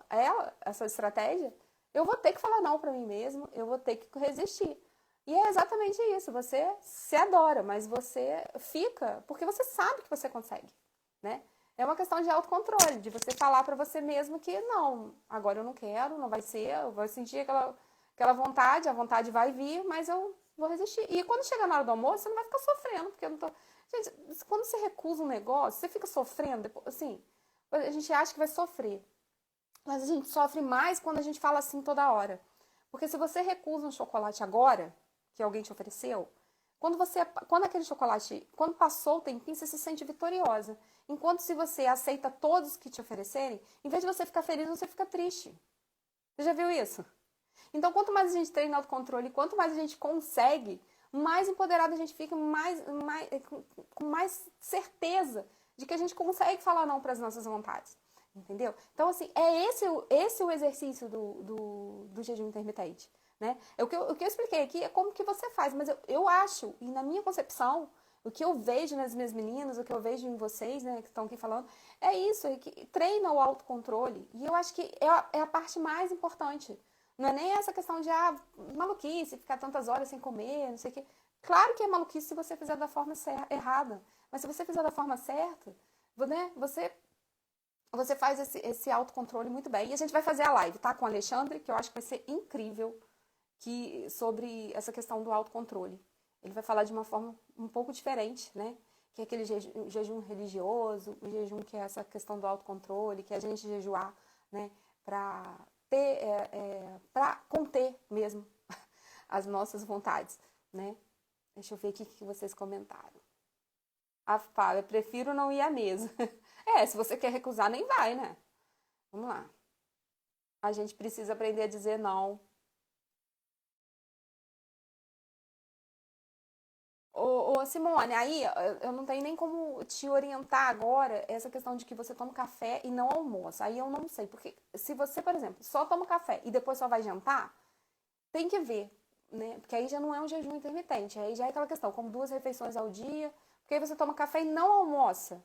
essa estratégia, eu vou ter que falar não para mim mesmo, eu vou ter que resistir. E é exatamente isso, você se adora, mas você fica porque você sabe que você consegue, né? É uma questão de autocontrole, de você falar para você mesmo que não, agora eu não quero, não vai ser, eu vou sentir aquela vontade, a vontade vai vir, mas eu vou resistir. E quando chegar na hora do almoço, você não vai ficar sofrendo, porque eu não tô... Gente, quando você recusa um negócio, você fica sofrendo, depois, assim, a gente acha que vai sofrer. Mas a gente sofre mais quando a gente fala assim toda hora. Porque se você recusa um chocolate agora, que alguém te ofereceu, quando aquele chocolate, quando passou o tempinho, você se sente vitoriosa. Enquanto se você aceita todos que te oferecerem, em vez de você ficar feliz, você fica triste. Você já viu isso? Então, quanto mais a gente treina autocontrole, quanto mais a gente consegue, mais empoderado a gente fica, com mais certeza de que a gente consegue falar não para as nossas vontades. Entendeu? Então, assim, é esse o exercício do jejum intermitente. Né? O que eu expliquei aqui é como que você faz, mas eu acho, e na minha concepção, o que eu vejo nas minhas meninas, o que eu vejo em vocês, né, que estão aqui falando, é isso, é que treina o autocontrole. E eu acho que é a parte mais importante. Não é nem essa questão de, maluquice, ficar tantas horas sem comer, não sei o quê. Claro que é maluquice se você fizer da forma errada. Mas se você fizer da forma certa, né, você faz esse autocontrole muito bem. E a gente vai fazer a live, tá? Com o Alexandre, que eu acho que vai ser incrível sobre essa questão do autocontrole. Ele vai falar de uma forma um pouco diferente, né? Que é aquele jejum religioso, o jejum que é essa questão do autocontrole, que é a gente jejuar, né? Para conter mesmo as nossas vontades, né? Deixa eu ver aqui o que vocês comentaram. A Fábio, eu prefiro não ir à mesa. Se você quer recusar, nem vai, né? Vamos lá. A gente precisa aprender a dizer não. Ô, Simone, aí eu não tenho nem como te orientar agora essa questão de que você toma café e não almoça. Aí eu não sei, porque se você, por exemplo, só toma café e depois só vai jantar, tem que ver, né? Porque aí já não é um jejum intermitente, aí já é aquela questão, como 2 refeições ao dia, porque aí você toma café e não almoça.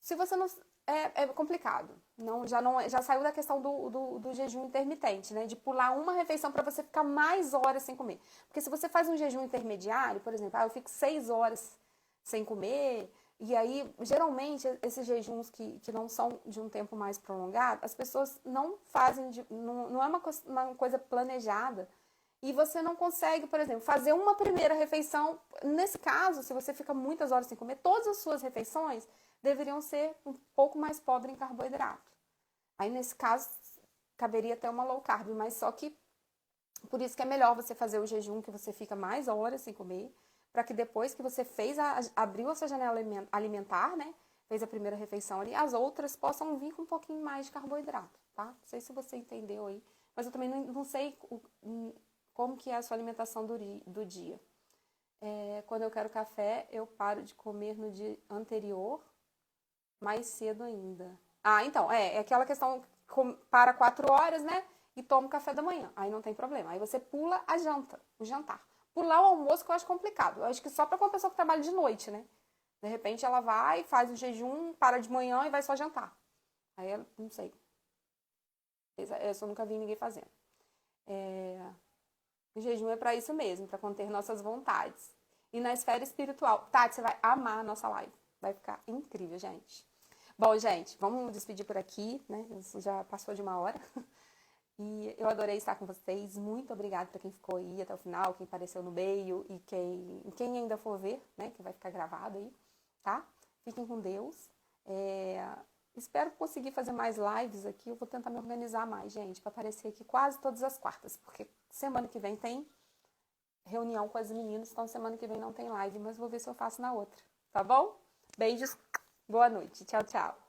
Se você não. É complicado. Não, já saiu da questão do jejum intermitente, né? De pular uma refeição para você ficar mais horas sem comer. Porque se você faz um jejum intermediário, por exemplo, eu fico 6 horas sem comer, e aí, geralmente, esses jejuns que não são de um tempo mais prolongado, as pessoas não fazem, não é uma coisa planejada. E você não consegue, por exemplo, fazer uma primeira refeição. Nesse caso, se você fica muitas horas sem comer, todas as suas refeições deveriam ser um pouco mais pobres em carboidrato. Aí, nesse caso, caberia até uma low carb, mas só que por isso que é melhor você fazer o jejum, que você fica mais horas sem comer, para que depois que você abriu a sua janela alimentar, né? Fez a primeira refeição ali, as outras possam vir com um pouquinho mais de carboidrato, tá? Não sei se você entendeu aí, mas eu também não sei como que é a sua alimentação do dia. Quando eu quero café, eu paro de comer no dia anterior, mais cedo ainda. Ah, então, é aquela questão, para 4 horas, né? E toma o café da manhã. Aí não tem problema. Aí você pula a janta, o jantar. Pular o almoço que eu acho complicado. Eu acho que só para uma pessoa que trabalha de noite, né? De repente ela vai, faz o jejum, para de manhã e vai só jantar. Aí eu não sei. Eu só nunca vi ninguém fazendo. O jejum é para isso mesmo, para conter nossas vontades. E na esfera espiritual, Tati, você vai amar a nossa live. Vai ficar incrível, gente. Bom, gente, vamos despedir por aqui, né? Isso já passou de 1 hora. E eu adorei estar com vocês. Muito obrigada para quem ficou aí até o final, quem apareceu no meio e quem ainda for ver, né? Que vai ficar gravado aí, tá? Fiquem com Deus. Espero conseguir fazer mais lives aqui. Eu vou tentar me organizar mais, gente, para aparecer aqui quase todas as quartas, porque semana que vem tem reunião com as meninas, então semana que vem não tem live, mas vou ver se eu faço na outra, tá bom? Beijos, boa noite, tchau, tchau.